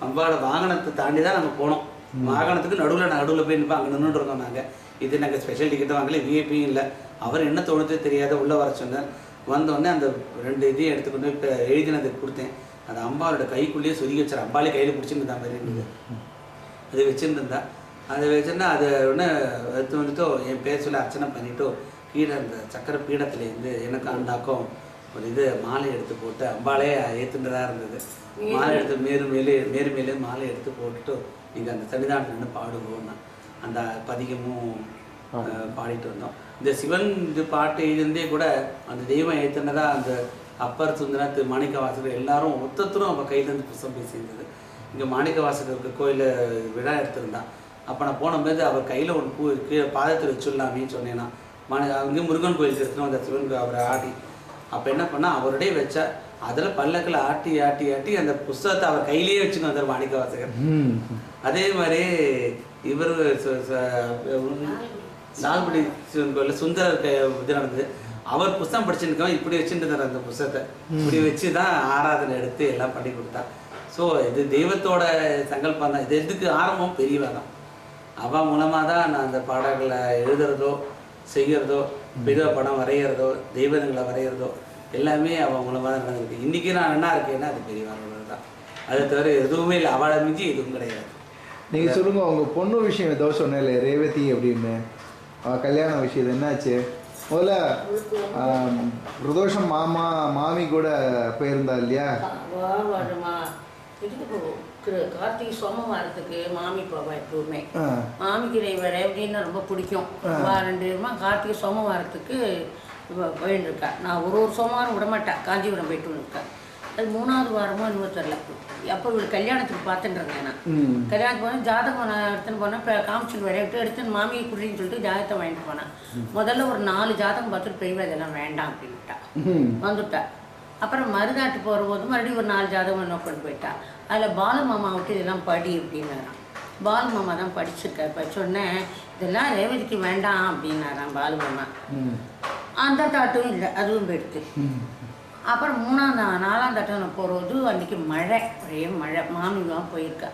அம்பாவோட வாகனத்தை தாண்டி தான் நாங்கள் போனோம். வாகனத்துக்கு நடுவில் போய் நிற்போம். அங்கே நின்றுட்டு இருக்கோம். நாங்கள் இது நாங்கள் ஸ்பெஷல் டிக்கெட்டு வாங்கல, விஐபியும் இல்லை. அவர் என்ன தோணுதோ தெரியாத உள்ளே வர சொன்னார். வந்தோடனே அந்த 2 இதையும் எடுத்துக்கொண்டு இப்போ எழுதினதுக்கு கொடுத்தேன். அது அம்பாவோட கைக்குள்ளேயே சொருகி வச்சார். அம்பாலே கையில் பிடிச்சிருந்தா மாதிரி இருந்தது. அது வச்சுருந்தா அதை வச்சுருந்தா அதை ஒன்று எடுத்து வந்துட்டோ என் பேர் சொல்லி அர்ச்சனை பண்ணிவிட்டோ கீழே அந்த சக்கரை பீடத்துலேருந்து எனக்கு அந்தாக்கம் ஒரு இது மாலை எடுத்து போட்டு அம்பாலே ஏற்றுன்றதாக இருந்தது. மாலை எடுத்து மேரு மேலே மாலை எடுத்து போட்டுட்டு நீங்கள் அந்த சன்னிதானத்தில் நின்று பாடுவோம்னா அந்த பதிகமும் பாடிட்டு வந்தோம். இந்த சிவன் இது பாட்டு எழுந்தே கூட அந்த தெய்வம் ஏற்றுனதா அந்த அப்பர் சுந்தரா மாணிக்கவாசகர் எல்லாரும் ஒத்தத்தரும் அவங்க கையிலேருந்து புத்தகம் பேசியிருந்தது. இங்கே மாணிக்கவாசகருக்கு கோயிலில் விழா எடுத்திருந்தான். அப்போ நான் போனபோது அவர் கையில் ஒரு பூ கீழே பாதத்தில் வச்சுடலாமேன்னு சொன்னேன்னா அங்கே முருகன் கோயிலுக்கு எடுத்துன்னு வந்த சிவன் அவரை ஆடி. அப்போ என்ன பண்ணால் அவருடைய வச்சா அதில் பல்லக்கில் ஆட்டி ஆட்டி ஆட்டி அந்த புஸ்தகத்தை அவர் கையிலேயே வச்சுன்னு வந்தார் மாணிக்கவாசகர். அதே மாதிரி இவர் லால்குடி சிவன் கோயிலில் சுந்தரர் இது நடந்தது. அவர் புஸ்தகம் படிச்சுருக்கோம். இப்படி வச்சுட்டு இருந்தார் அந்த புஸ்தகத்தை. இப்படி வச்சு தான் ஆராதனை எடுத்து எல்லாம் பண்ணி கொடுத்தா. ஸோ இது தெய்வத்தோட சங்கல்பம் தான். இது எதுக்கு ஆரம்பம் பெரியவா தான். அவள் மூலமாக தான் நான் அந்த பாடல்களை எழுதுறதோ செய்கிறதோ பெரிய படம் வரைகிறதோ தெய்வங்களை வரைகிறதோ எல்லாமே அவள் மூலமாக தான் நடந்திருக்கு. இன்றைக்கி நான் என்ன இருக்கேன்னா அது பெரியவாளோட தான். அதை தவிர எதுவுமே இல்லை. அவளை மிஞ்சி எதுவும் கிடையாது. நீங்கள் சொல்லுங்கள், உங்கள் பொண்ணு விஷயம் ஏதோ சொன்னேன் ரேவதி அப்படின்னு, கல்யாண விஷயம் என்னாச்சு? முதல்ல பிரதோஷம் மாமி கூட போயிருந்தா இல்லையா? இதுக்கு கார்த்திகை சோமவாரத்துக்கு மாமி போவா எப்பவுமே. மாமிக்கு ரேவதின்னு ரொம்ப பிடிக்கும். 2 விதமா கார்த்திகை சோமவாரத்துக்கு போயின்னு இருக்கா. நான் ஒரு சோமவாரம் விடமாட்டேன். காஞ்சிபுரம் போயிட்டு இருக்கேன். அது 3வது வாரமோ இன்னும் தெரில. அப்போ இவளுக்கு கல்யாணத்துக்கு பார்த்துட்டு இருந்தேன். நான் கல்யாணத்துக்கு போனேன். ஜாதகம் நான் எடுத்துன்னு போனேன். இப்போ காமிச்சிட்டு விளையாட்டு எடுத்துன்னு மாமியை குடின்னு சொல்லிட்டு ஜாதகத்தை வாங்கிட்டு போனேன். முதல்ல ஒரு 4 ஜாதகம் பார்த்துட்டு பெரியவா இதெல்லாம் வேண்டாம் அப்படின்ட்டா வந்துட்டா. அப்புறம் மருதாட்டு போகிற போது மறுபடியும் ஒரு 4 ஜாதகம் என்ன கொண்டு போயிட்டா. அதில் பாலுமாமா விட்டு இதெல்லாம் படி அப்படின்னாராம். பாலுமாமா தான் படிச்சிருக்கா. இப்போ சொன்னேன் இதெல்லாம் ரேவதிக்கு வேண்டாம் அப்படின்னாராம் பாலுமாமா. அந்த தாட்டும் இல்லை, அதுவும் போயிடுது. அப்புறம் 4ஆம் தாட்டம் போகிறது அன்றைக்கி மழை, ஒரே மழை. மாமிலாம் போயிருக்கா.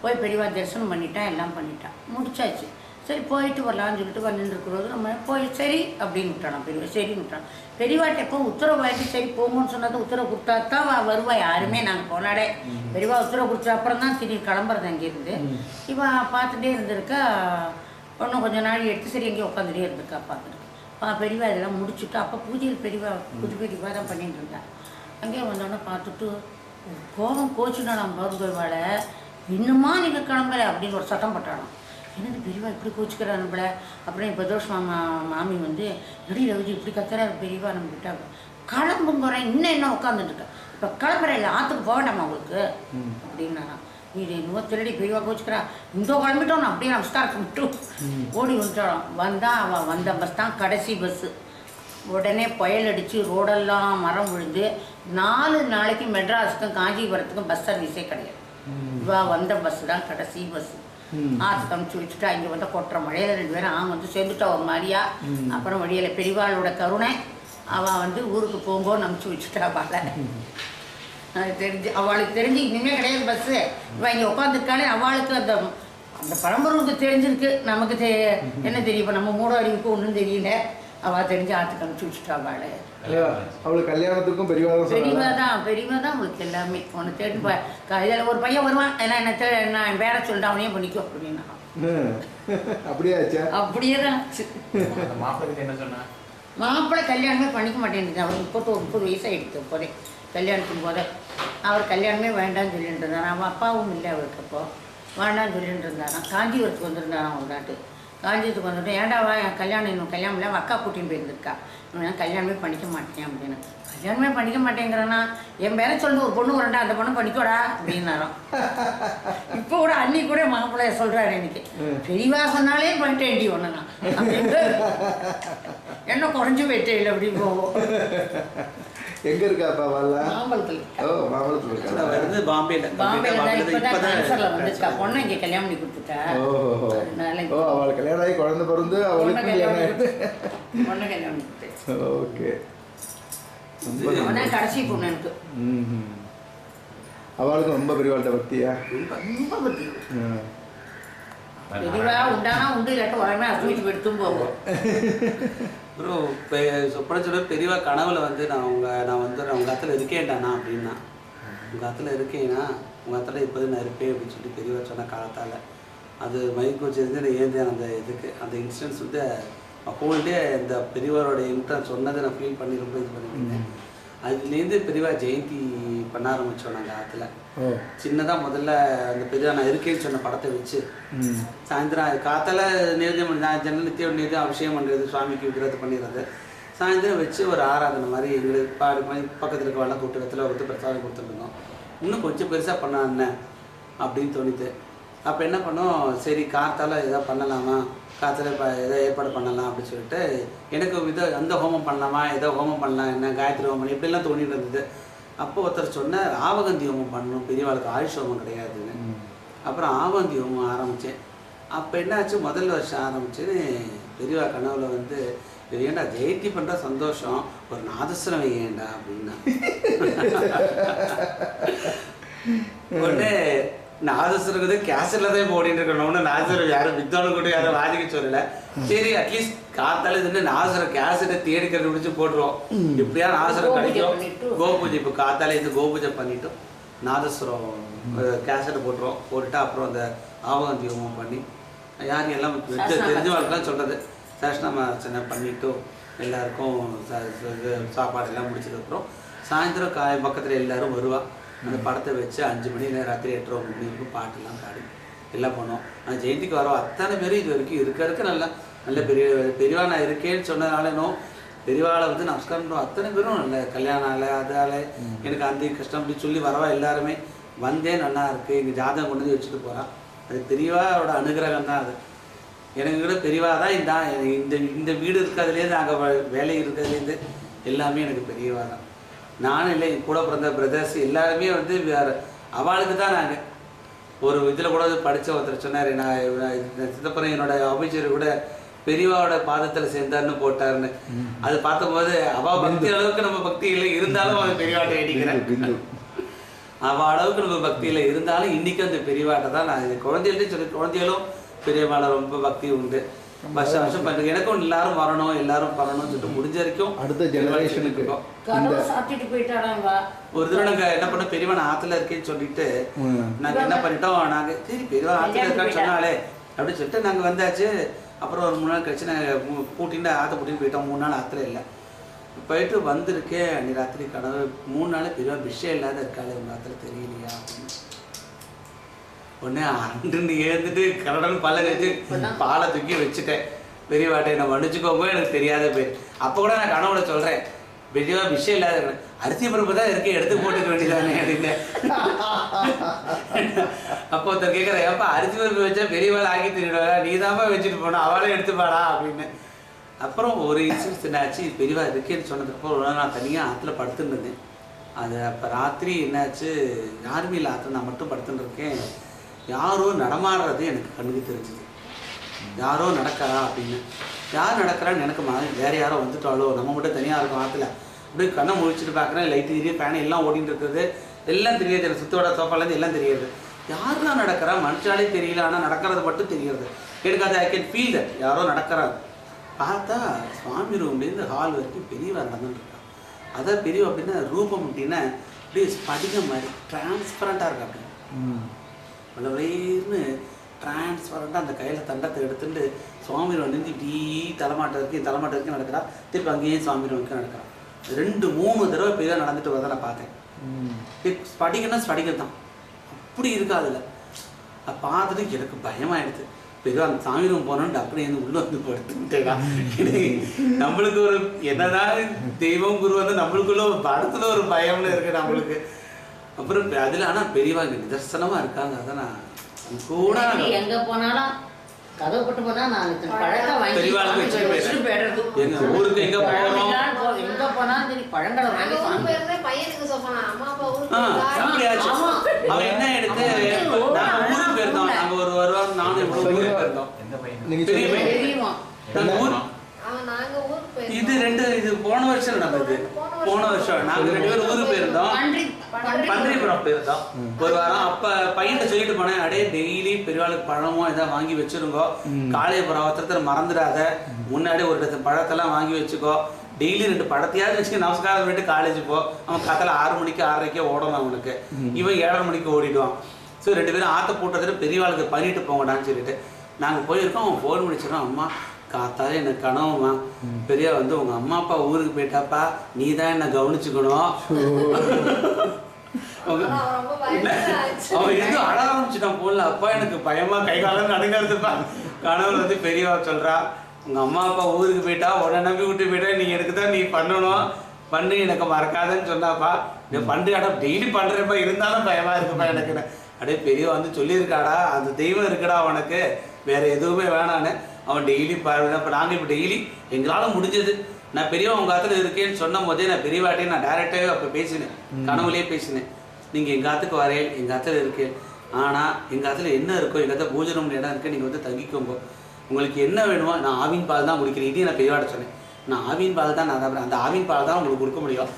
போய் பெரியவா தரிசனம் பண்ணிட்டா, எல்லாம் பண்ணிட்டா, முடிச்சாச்சு. சரி போயிட்டு வரலான்னு சொல்லிட்டு வந்துருக்குறது நம்ம போய் சரி அப்படின்னு விட்டாலாம். பெரியவா சரின்னு விட்டான். பெரியவாட்ட எப்போ உத்தரவு வாங்கி சரி போங்கன்னு சொன்னது உத்தரவு கொடுத்தா தான் வருவா. யாருமே நாங்கள் போனாடே பெரியவா உத்தரவு கொடுத்த அப்புறம் தான் சரி கிளம்புறது அங்கேருந்து. இவன் பார்த்துட்டே இருந்திருக்கா. இன்னும் கொஞ்சம் நாள் எடுத்து சரி எங்கேயும் உட்காந்துட்டே இருந்திருக்கா. பார்த்துருக்கு பெரியவா இதெல்லாம் முடிச்சுட்டு அப்போ பூஜையில் பெரியவா தான் பண்ணிட்டு இருந்தா. அங்கேயே வந்தோடனே பார்த்துட்டு கோபம் கோச்சுனாலாம் பருவாளை. இன்னுமா நீங்கள் கிளம்பலை அப்படின்னு ஒரு சத்தம் போட்டாலும். என்னது பெரியவா இப்படி கோச்சிக்கிறா நம்மள அப்படின்னு. இப்போ தோஷ் மாமி வந்து நடிகை ரவிஜி இப்படி கத்துறாரு பெரியவா நம்ம கிட்ட. கிளம்பும் போகிறேன் இன்னும் என்ன உட்காந்துட்டுருக்கேன். இப்போ கிளம்புறேன் இல்லை ஆற்றுக்கு போக வேண்டாமா உங்களுக்கு அப்படின்னா. இது இன்னும் திருடி பெரியவா கோச்சிக்கிறா. இந்த கிளம்பிட்டோம் அப்படியே நமஸ்காரம் மட்டும் ஓடி வந்துட்டோம். வந்தால் அவள் வந்த பஸ் தான் கடைசி பஸ்ஸு. உடனே புயல் அடித்து ரோடெல்லாம் மரம் விழுந்து 4 நாளைக்கு மெட்ராஸுக்கும் காஞ்சிபுரத்துக்கும் பஸ் சர்வீஸே கிடையாது. இவா வந்த பஸ்ஸு தான் கடைசி பஸ்ஸு. ஆற்றுக்கு அனுப்பிச்சி வச்சுட்டா இங்கே வந்து கொட்டுற மழையில் 2 பேரும் வந்து சேர்ந்துட்டா ஒரு மாதிரியா. அப்புறம் வழியில் பெரியவாளோட கருணை அவள் வந்து ஊருக்கு போகும்போது அனுப்பிச்சி வச்சுட்டா பாலை. அது தெரிஞ்சு அவளுக்கு தெரிஞ்சு இனிமேல் கிடையாது பஸ்ஸு. இவன் இங்கே உட்காந்துருக்கானே அவளுக்கு அந்த அந்த பரம்பரைக்கு தெரிஞ்சிருக்கு. நமக்கு என்ன தெரியும், இப்போ நம்ம மூட அறிவுக்கு ஒன்றும் தெரியல. அவள் தெரிஞ்சு ஆற்றுக்கு அனுப்பிச்சி வச்சுட்டா பாலை. அவளுக்கு கல்யாணத்துக்கும் பெரியவா தான் அவளுக்கு எல்லாமே. ஒன்று தேடி இதில் ஒரு பையன் வருவான், ஏன்னா நான் வேற சொல்லிட்டு அவனையும் பண்ணிக்கோ அப்படின்னா. அப்படியே தான் ஆச்சு. மாப்பிள்ளை கல்யாணமே பண்ணிக்க மாட்டேங்குது. அவருக்கு 30 வயசாகிடுச்சு. அப்போதே கல்யாணத்துக்கு போதே அவர் கல்யாணமே வேண்டாம்னு சொல்லிட்டு இருந்தார். அவன் அப்பாவும் இல்லை அவருக்கு. அப்போ வேண்டாம்னு சொல்லிட்டு இருந்தாரான். காஞ்சிபுரத்துக்கு வந்துருந்தாரான் ஒரு நாட்டு. காஞ்சிபுரத்துக்கு வந்துட்டு ஏண்டாவா என் கல்யாணம் இன்னும் கல்யாணம் இல்லை, அக்கா கூட்டின்னு போயிருந்துருக்கா. நான் கல்யாணமே பண்ணிக்க மாட்டேன் அப்படின்னு. கல்யாணமே பண்ணிக்க மாட்டேங்கிறேன்னா என் பேரை சொல்லிட்டு ஒரு பொண்ணு வரண்டா, அந்த பொண்ணு பண்ணிக்கோடா அப்படின்னாராம். இப்போ கூட அன்னி கூட மாப்பிள்ளைய சொல்கிறாரு எனக்கு, பெரியவா சொன்னாலே பண்ணிட்டேன்டி ஒன்றுனா அப்படின்ட்டு என்ன குறைஞ்சி போயிட்டே இல்லை அப்படின்னு போவோம். எங்க இருக்காப்பா வரல? மாம்பழத்தில். ஓ மாம்பழத்தில் இருக்கா? வருது பாம்பேல. இப்பதான் கேன்சர்ல வந்துருக்கா. பொண்ணை இங்கே கல்யாணம் பண்ணி கொடுத்துட்டா. ஓ அவளுக்கு கல்யாணம் ஆகி குழந்தை பிறந்து அவளுக்கு கல்யாணம் ஆயிடுச்சு. பொண்ணை கல்யாணம் கொடுத்து. ஓகே. கடைசி பொண்ணு எனக்கு. அவளுக்கு ரொம்ப பெரியவாள்கிட்ட பக்தியா? ரொம்ப பக்தி. பெரியவா உண்டானா உண்டு, இல்லாட்ட உடனே அசுவிச்சு எடுத்தும் போவோம். ப்ரோ சொப்பன சொல்ல பெரியவா கனவுல வந்து நான் வந்து உங்கள் அத்தில் இருக்கேன்டாண்ணா அப்படின்னா, உங்கள் அத்தில் இருக்கேன்னா உங்கள் அத்தில் இப்போது நான் இருப்பேன் அப்படின்னு சொல்லி பெரியவா சொன்ன காலத்தால் அது மைக் வச்சிருந்து நான் ஏந்தேன். அந்த இதுக்கு அந்த இன்சிடென்ட்ஸ் வந்து ஹோல்டே இந்த பெரியவரோட இன்ட்ரெஸ்ட் சொன்னதை நான் ஃபீல் பண்ணி ரொம்ப இது பண்ணியிருந்தேன். அதுலேருந்து பெரியவா ஜெயந்தி பண்ண ஆரம்பித்தோம் நாங்கள் ஆற்றுல. சின்னதாக முதல்ல அந்த பெரியவா நான் இருக்கேன்னு சொன்ன படத்தை வச்சு சாயந்தரம் காத்தால நேர்ஜம் ஜன்னல் நித்தியம் நேர்ஜம் அபிஷேகம் பண்ணுறது, சுவாமிக்கு விக்கிரத்தை பண்ணிடுறது. சாயந்தரம் வச்சு ஒரு ஆராதனை மாதிரி எங்களுக்கு பாடு மாதிரி பக்கத்தில் இருக்க வெள்ளம் கூட்டு வெத்தலை கொடுத்து பிரசாதம் கொடுத்துருந்தோம். இன்னும் கொஞ்சம் பெருசாக பண்ண அண்ணன் அப்படின்னு தோணித்து. அப்போ என்ன பண்ணோம், சரி காத்தால எதாவது பண்ணலாமா, காற்றுல இப்போ எதோ ஏற்பாடு பண்ணலாம் அப்படின்னு சொல்லிட்டு எனக்கு அந்த ஹோமம் பண்ணலாமா, ஏதோ ஹோமம் பண்ணலாம், என்ன காயத்ரி ஹோமம் இப்படிலாம் தோணிட்டு இருந்தது. அப்போ ஒருத்தர் சொன்னார் ஆவகந்தி ஹோமம் பண்ணணும், பெரியவாளுக்கு ஆயுஷ் ஹோமம் கிடையாதுன்னு. அப்புறம் ஆவகந்தி ஹோமம் ஆரம்பித்தேன். அப்போ என்னாச்சு, முதல் வருஷம் ஆரம்பிச்சுன்னு பெரியவா கனவுல வந்து ஏண்டா ஜெயந்தி பண்ணுற சந்தோஷம், ஒரு நாதஸ்வரம் வையேண்டா அப்படின்னா. உடனே நாதஸ்வரம் கேசட்ல தான் போடிட்டு இருக்கணும்னு நாதஸ்வரம் யாரும் வித்வானு கூட யாரும் வாதிக்க சொல்லலை. சரி அட்லீஸ்ட் காத்தால இதுன்னு நாதஸ்வரம் கேசட்டை தேடி கண்டுபிடிச்சு போட்டுருவோம், இப்படியா நாதஸ்வரம் கிடைக்கும். கோபூஜை இப்போ காத்தால இது கோபூஜை பண்ணிட்டோம், நாதஸ்வரம் கேசட்டை போட்டுருவோம். போட்டுட்டு அப்புறம் அந்த ஆவகந்தி ஹோமம் பண்ணி யார் எல்லாம் தெரிஞ்சவர்களுக்கெல்லாம் சொல்கிறது சஷ்ணாமர்ச்சனை பண்ணிவிட்டு எல்லாருக்கும் சாப்பாடு எல்லாம் முடிச்சதுக்கப்புறம் சாயந்தரம் பக்கத்தில் எல்லோரும் வருவா. அந்த படத்தை வச்சு 5 மணி ராத்திரி 8:30 மணிக்கு பாட்டெல்லாம் பாடி எல்லாம் பண்ணோம். நான் ஜெயந்திக்கு வரோம் அத்தனை பேரும் இது வரைக்கும் இருக்க நல்ல பெரியவா நான் இருக்கேன்னு சொன்னதுனாலும் பெரியவாளை வந்து நமஸ்காரம் பண்ணுவோம். அத்தனை பேரும் நல்ல கல்யாணம் ஆலை அதால் எனக்கு அந்த கஷ்டம் அப்படி சொல்லி வரவா எல்லாருமே வந்தே நல்லா இருக்குது, எங்கள் ஜாதகம் கொண்டு வந்து வச்சுட்டு போகிறான். அது பெரியவாவோட அனுகிரகம் தான். அது எனக்கு கூட பெரியவா தான் இந்த வீடு இருக்கிறதுலேருந்து நாங்கள் வேலை இருக்கிறதுலேருந்து எல்லாமே எனக்கு பெரியவா தான். நானும் இல்லை, என் கூட பிறந்த பிரதர்ஸ் எல்லாருமே வந்து வேறு அவளுக்கு தான். நாங்கள் ஒரு இதில் கூட படித்த ஒருத்தர் சொன்னார், நான் சித்தப்பறம் என்னோட ஆபீசர் கூட பெரியவாவோட பாதத்தில் சேர்ந்தாருன்னு போட்டாருன்னு. அது பார்த்தபோது அவள் பக்தி அளவுக்கு நம்ம பக்தி இல்லை இருந்தாலும் அது பெரியவாட்டை அடிக்கிறேன். அவள் அளவுக்கு நம்ம பக்தியில் இருந்தாலும் இன்றைக்கி அந்த பெரியவாட்டை தான் நான் குழந்தைகள்கிட்ட சொல்லி, குழந்தைகளும் பெரியவாளை ரொம்ப பக்தி உண்டு. வருஷம் வருஷம் பண்ணுங்க, எனக்கும் எல்லாரும் வரணும் எல்லாரும் பண்ணணும்னு சொல்லிட்டு முடிஞ்ச வரைக்கும் அடுத்த ஜெனரேஷனுக்கு ஒரு தடவை நாங்கள் என்ன பண்ணோம், பெரியவா நான் ஆற்றுல இருக்கேன்னு சொல்லிட்டு நாங்கள் என்ன பண்ணிட்டோம், நாங்கள் சரி பெரியவா ஆற்றுல இருக்கான்னு சொன்னாலே அப்படின்னு சொல்லிட்டு நாங்கள் வந்தாச்சு. அப்புறம் ஒரு 3 நாள் கழிச்சு நாங்கள் பூட்டின்னு ஆற்ற பூட்டின்னு போயிட்டோம். 3 நாள் ஆற்றுல இல்லை. போயிட்டு வந்திருக்கேன் அன்றைக்கி ராத்திரி கனவு 3 நாள் பெரியவா விஷயம் இல்லாத இருக்காளே உங்கள் ஆற்றுல தெரியலையா அப்படின்னு. உடனே அண்டுன்னு ஏந்துட்டு கடவுள் பல்ல கழிச்சு பாலை தூக்கி வச்சுட்டேன். பெரியவாட்டை என்னை மன்னிச்சுக்கோங்க எனக்கு தெரியாத பேர். அப்போ கூட நான் கனவுல சொல்கிறேன், பெரியவா விஷயம் இல்லாத அரிசி பருப்பு தான் இருக்கு எடுத்து போட்டுக்க வேண்டியதானே அப்படின்னு. அப்போ ஒருத்தர் கேட்குறேன், ஏப்பா அரிசி பருப்பு வச்சா பெரியவாள் ஆக்கி தெரியுவாளா, நீ தான்ப்பா வச்சுட்டு போனா அவளே எடுத்துப்பாடா அப்படின்னு. அப்புறம் ஒரு இன்சிடென்ஸ் என்னாச்சு, பெரியவா இருக்கேன்னு சொன்னதுக்கப்புறம் ஒரு நாள் நான் தனியாக ஆற்றுல படுத்துன்னு இருந்தேன். அது அப்போ ராத்திரி என்னாச்சு, யாருமே இல்லை ஆற்றுல, நான் மட்டும் படுத்துன்னு இருக்கேன். யாரோ நடமாடுறது எனக்கு கண்ணுக்கு தெரிஞ்சுது. யாரோ நடக்கிறா அப்படின்னு. யார் நடக்கிறான்னு எனக்கு வேறு யாரோ வந்துட்டாலோ, நம்ம மட்டும் தனியாக இருக்கும் ஆற்றுல. அப்படியே கண்ணை முழிச்சுட்டு பார்க்குறேன், லைட்டு தெரியும், ஃபேன் எல்லாம் ஓடிட்டு இருக்குது, எல்லாம் தெரியாது. எனக்கு சுத்தோட சோஃபாலேருந்து எல்லாம் தெரியாது. யாரெல்லாம் நடக்கிறா மனுஷாலே தெரியல, ஆனால் நடக்கிறது மட்டும் தெரியுது எனக்கு. அது ஐ கேன் ஃபீல் தட் யாரோ நடக்கிறாங்க. பார்த்தா சுவாமி ரூம்லேருந்து ஹால் வரைக்கும் பெரியவா நடந்துட்டுருக்கா. அதான் பெரியவா அப்படின்னா ரூபம் அப்படின்னா அப்படியே ஸ்படிகம் மாதிரி டிரான்ஸ்பரண்ட்டாக இருக்கா. அப்படின்னு வளவலேர்னு டிரான்ஸ்பரண்ட்டாக அந்த கையில் தண்டத்தை எடுத்துட்டு சுவாமி வந்து இப்படி தலைமாட்டத்துக்கு நடக்கிறா. திருப்பி அங்கேயும் சுவாமி ரூமுக்கு நடக்கிறான். 2-3 தடவை பெரியவா நடந்துட்டு வரதை நான் பார்த்தேன். ஸ்படிகம்னா ஸ்படிகம் தான், அப்படி இருக்கா. அதில் அதை பார்த்துட்டு எனக்கு பயமாயிடுது. பெரியவா அந்த சாமி ரூம் போனோன்னு அப்படியே உள்ளே வந்து படுத்துட்டேடா. நம்மளுக்கு ஒரு என்னதான் தெய்வம் குரு வந்து நம்மளுக்குள்ள ஒரு படத்துல ஒரு பயம்னு இருக்கு நம்மளுக்கு. அப்புறம் அதில் ஆனால் பெரியவா இங்கே நிதர்சனமாக இருக்காங்க. அதான் நான் கூட எங்கே போனாலும் கதவு போட்டு போனால் நான் பழக்கம் வாங்கி போயிடுறது. எங்கள் ஊருக்கு எங்கே போகிறோம், எங்கே போனாலும் சரி பழங்களை வாங்கி பையனுக்கு சொன்னான் அம்மா அப்பா அப்படியாச்சு. அவன் என்ன எடுத்து நாங்கள் ஊருக்கு போயிருந்தோம். நாங்கள் ஒரு வருவாரம் நானும் எவ்வளோ ஊருக்கு போயிருந்தோம். பெரிய பையன் நாங்கள் ஊர் இது போன வருஷம் நடந்தது. போன வருஷம் நாங்கள் 2 பேரும் ஊருக்கு போயிருந்தோம். பன்றிபுரம் போயிருந்தோம் ஒரு வாரம். அப்போ பையன்கிட்ட சொல்லிட்டு போனேன், அடே டெய்லி பெரியவாளுக்கு பழமோ எதாவது வாங்கி வச்சிருங்கோ, காலையில் போகிற அவசரத்தில் மறந்துடாத, முன்னாடி ஒரு டசன் பழத்தெல்லாம் வாங்கி வச்சுக்கோ, டெய்லி 2 பழத்தையாவது வச்சு நமஸ்காரம் பண்ணிட்டு காலேஜ் போ. அவன் காத்தால 6 மணிக்கு 6:30 ஓடணும் அவனுக்கு. இவன் 7:30 மணிக்கு ஓடிடுவான். ஸோ 2 பேரும் ஆற்ற போட்டதுட்டு பெரியவாளுக்கு பண்ணிட்டு போங்கடான்னு சொல்லிட்டு நாங்கள் போயிருக்கோம். அவன் ஃபோன் முடிச்சிடறோம், அம்மா காத்தால எனக்கு கனவுமா, பெரிய வந்து உங்கள் அம்மா அப்பா ஊருக்கு போயிட்டாப்பா, நீ தான் என்னை கவனிச்சுக்கணும். அவன் எதுவும் அழ ஆரம்பிச்சுட்டான் போல. அப்பா எனக்கு பயமா கை காலம் நடுங்கிறதுப்பா. கனவுல வந்து பெரியவா சொல்றா, உங்க அம்மா அப்பா ஊருக்கு போயிட்டா உடனே நம்பி விட்டு போயிட்டா நீ எனக்கு தான் நீ பண்ணணும், பண்ணி எனக்கு மறக்காதன்னு சொன்னாப்பா. நீ பண்ணுறாடா, டெய்லி பண்றப்பா, இருந்தாலும் பயமா இருக்குப்பா எனக்கு. அப்படியே பெரியவா வந்து சொல்லியிருக்காடா, அந்த தெய்வம் இருக்குடா உனக்கு, வேற எதுவுமே வேணான்னு. அவன் டெய்லி பாருங்க. இப்போ நாங்கள் இப்போ டெய்லி எங்களால் முடிஞ்சது, நான் பெரியவா உங்கள் ஆற்றுல இருக்கேன்னு சொன்ன போதே நான் பெரியவாட்டையும் நான் டேரெக்டாகவே அப்போ பேசினேன், கனவுலேயே பேசினேன். நீங்கள் எங்கள் ஆற்றுக்கு வரேன், எங்கள் ஆற்றுல இருக்கேன், ஆனால் எங்கள் ஆற்றுல என்ன இருக்கோ, எங்கள் ஆற்ற பூஜை ரூம் இடம் இருக்குது, நீங்கள் வந்து தங்கிக்கோங்க, உங்களுக்கு என்ன வேணுமோ. நான் ஆவின் பால் தான் குடிக்கிறேன். இதையும் நான் பெரியவாட்ட சொன்னேன், நான் ஆவின் பால் தான் நான் தான் அந்த ஆவின் பால் தான் உங்களுக்கு கொடுக்க முடியும்,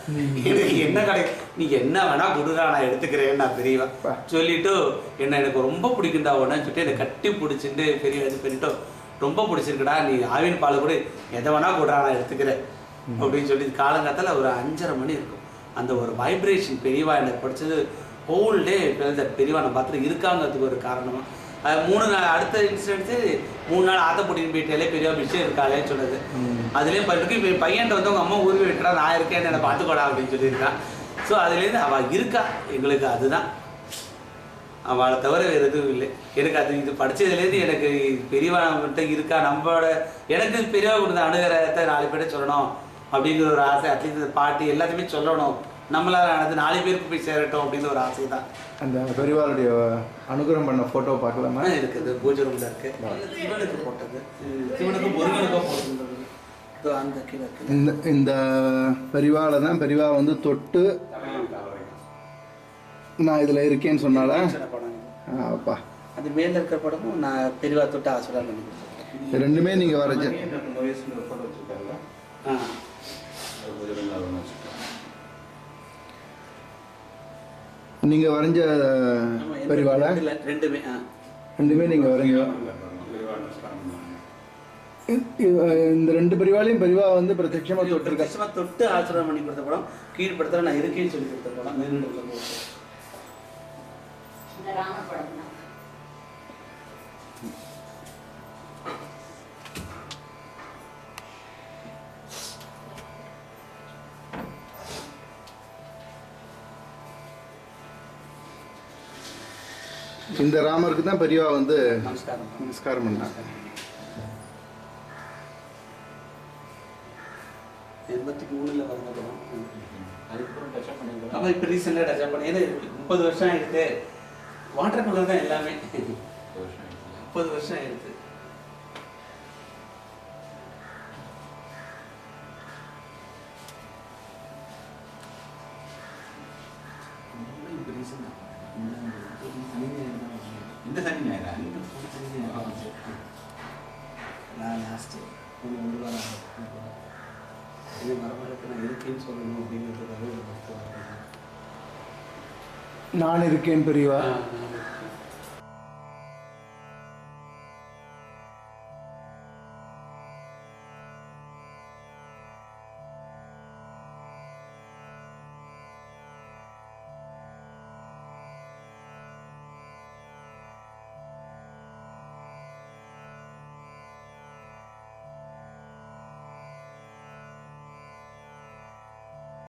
எனக்கு என்ன நீங்கள் என்ன வேணால் கொடுறா, நான் எடுத்துக்கிறேன். நான் பெரியவா சொல்லிவிட்டு எனக்கு ரொம்ப பிடிக்குண்டா உடனே சொல்லிட்டு என்னை கட்டி பிடிச்சிட்டு பெரியவா இது பண்ணிட்டு, ரொம்ப பிடிச்சிருக்குடா, நீ ஆவின் பால் கூட எதை வேணா கொடுறா, நான் எடுத்துக்கிறேன் அப்படின்னு சொல்லி காலங்காலத்தில் ஒரு 5:30 மணி இருக்கும். அந்த ஒரு வைப்ரேஷன் பெரியவா எனக்கு படித்தது ஹோல் டே பெரியவா நான் பார்த்துட்டு இருக்காங்கிறதுக்கு ஒரு காரணமாக. 3 நாள் அடுத்த இன்சிடென்ட்ஸு 3 நாள் ஆத்தப்பட்டின்னு போயிட்டாலே பெரியவா விஷயம் இருக்காளேன்னு சொன்னது. அதுலேயும் இப்போ என் பையன்ட்ட வந்து அவங்க அம்மா ஊருக்கு விட்டுறா, நான் இருக்கேன்னு என்னை பார்த்துக்கூடா அப்படின்னு சொல்லியிருக்கான். ஸோ அதுலேருந்து அவள் இருக்கா எங்களுக்கு, அதுதான் அவளை தவிர வேறு எதுவும் இல்லை எனக்கு. அது இது படித்ததுலேருந்து எனக்கு பெரியவா நம்மகிட்ட இருக்கா, நம்மளோட எனக்கு பெரியவா கொடுத்த அணுகிறத்தை 4 பேர்ட்ட சொல்லணும் அப்படிங்கிற ஒரு ஆசை. அட்லீஸ்ட் பாட்டி எல்லாத்தையுமே சொல்லணும், நம்மளால் ஆனது 4 பேருக்கு போய் சேரட்டும் அப்படின்னு ஒரு ஆசை தான். அந்த பெரியவாளுடைய அனுகிரகம் பண்ண ஃபோட்டோ பார்க்கலாமா? இருக்குது, பூஜை ரூமில் இருக்குது. சிவனுக்கு போட்டது, சிவனுக்கு முருகனுக்கோ போட்டிருந்தது அந்த கீழே இருக்குது. இந்த பெரியவாளை தான் பெரியவா வந்து தொட்டு நான் இதில் இருக்கேன்னு சொன்னால அப்பா. அது மேலே இருக்கிற படமும் நான் பெரியவா தொட்டு ஆசீர்வாதம் பண்ணி கொடுத்துருக்கேன். 2மே நீங்கள் வரைஞ்ச நீங்கள் வரைஞ்ச பெரியவாளை 2மே நீங்கள் வரைஞ்ச. இந்த 2 பெரியவாளையும் பெரியவா வந்து பிரத்யட்சமாக தொட்டு ஆசீர்வாதம் பண்ணி கொடுத்த படம். கீழ்படுத்தல நான் இருக்கேன்னு சொல்லி கொடுத்த படம். இந்த ராமருக்கு தான் பெரியவா வந்து நமஸ்காரம் பண்ணாங்க. 83 வந்த படம். அப்போ இப்போ ரீசெண்டாக டச்சப் பண்ணி 30 வருஷம் ஆயிடுது. வாட்டர் கலர் தான் எல்லாமே. 30 வருஷம் ஆயிடுது. இந்த ரெண்டு சனி ஞாயிறா? நான் லாஸ்ட்டு ஒன்று வரேன் இது வரவழைக்கு நான் இருக்கேன்னு சொல்லணும் அப்படிங்கிறதுக்காக ஒரு பக்தம் நான் இருக்கேன் பெரியவா.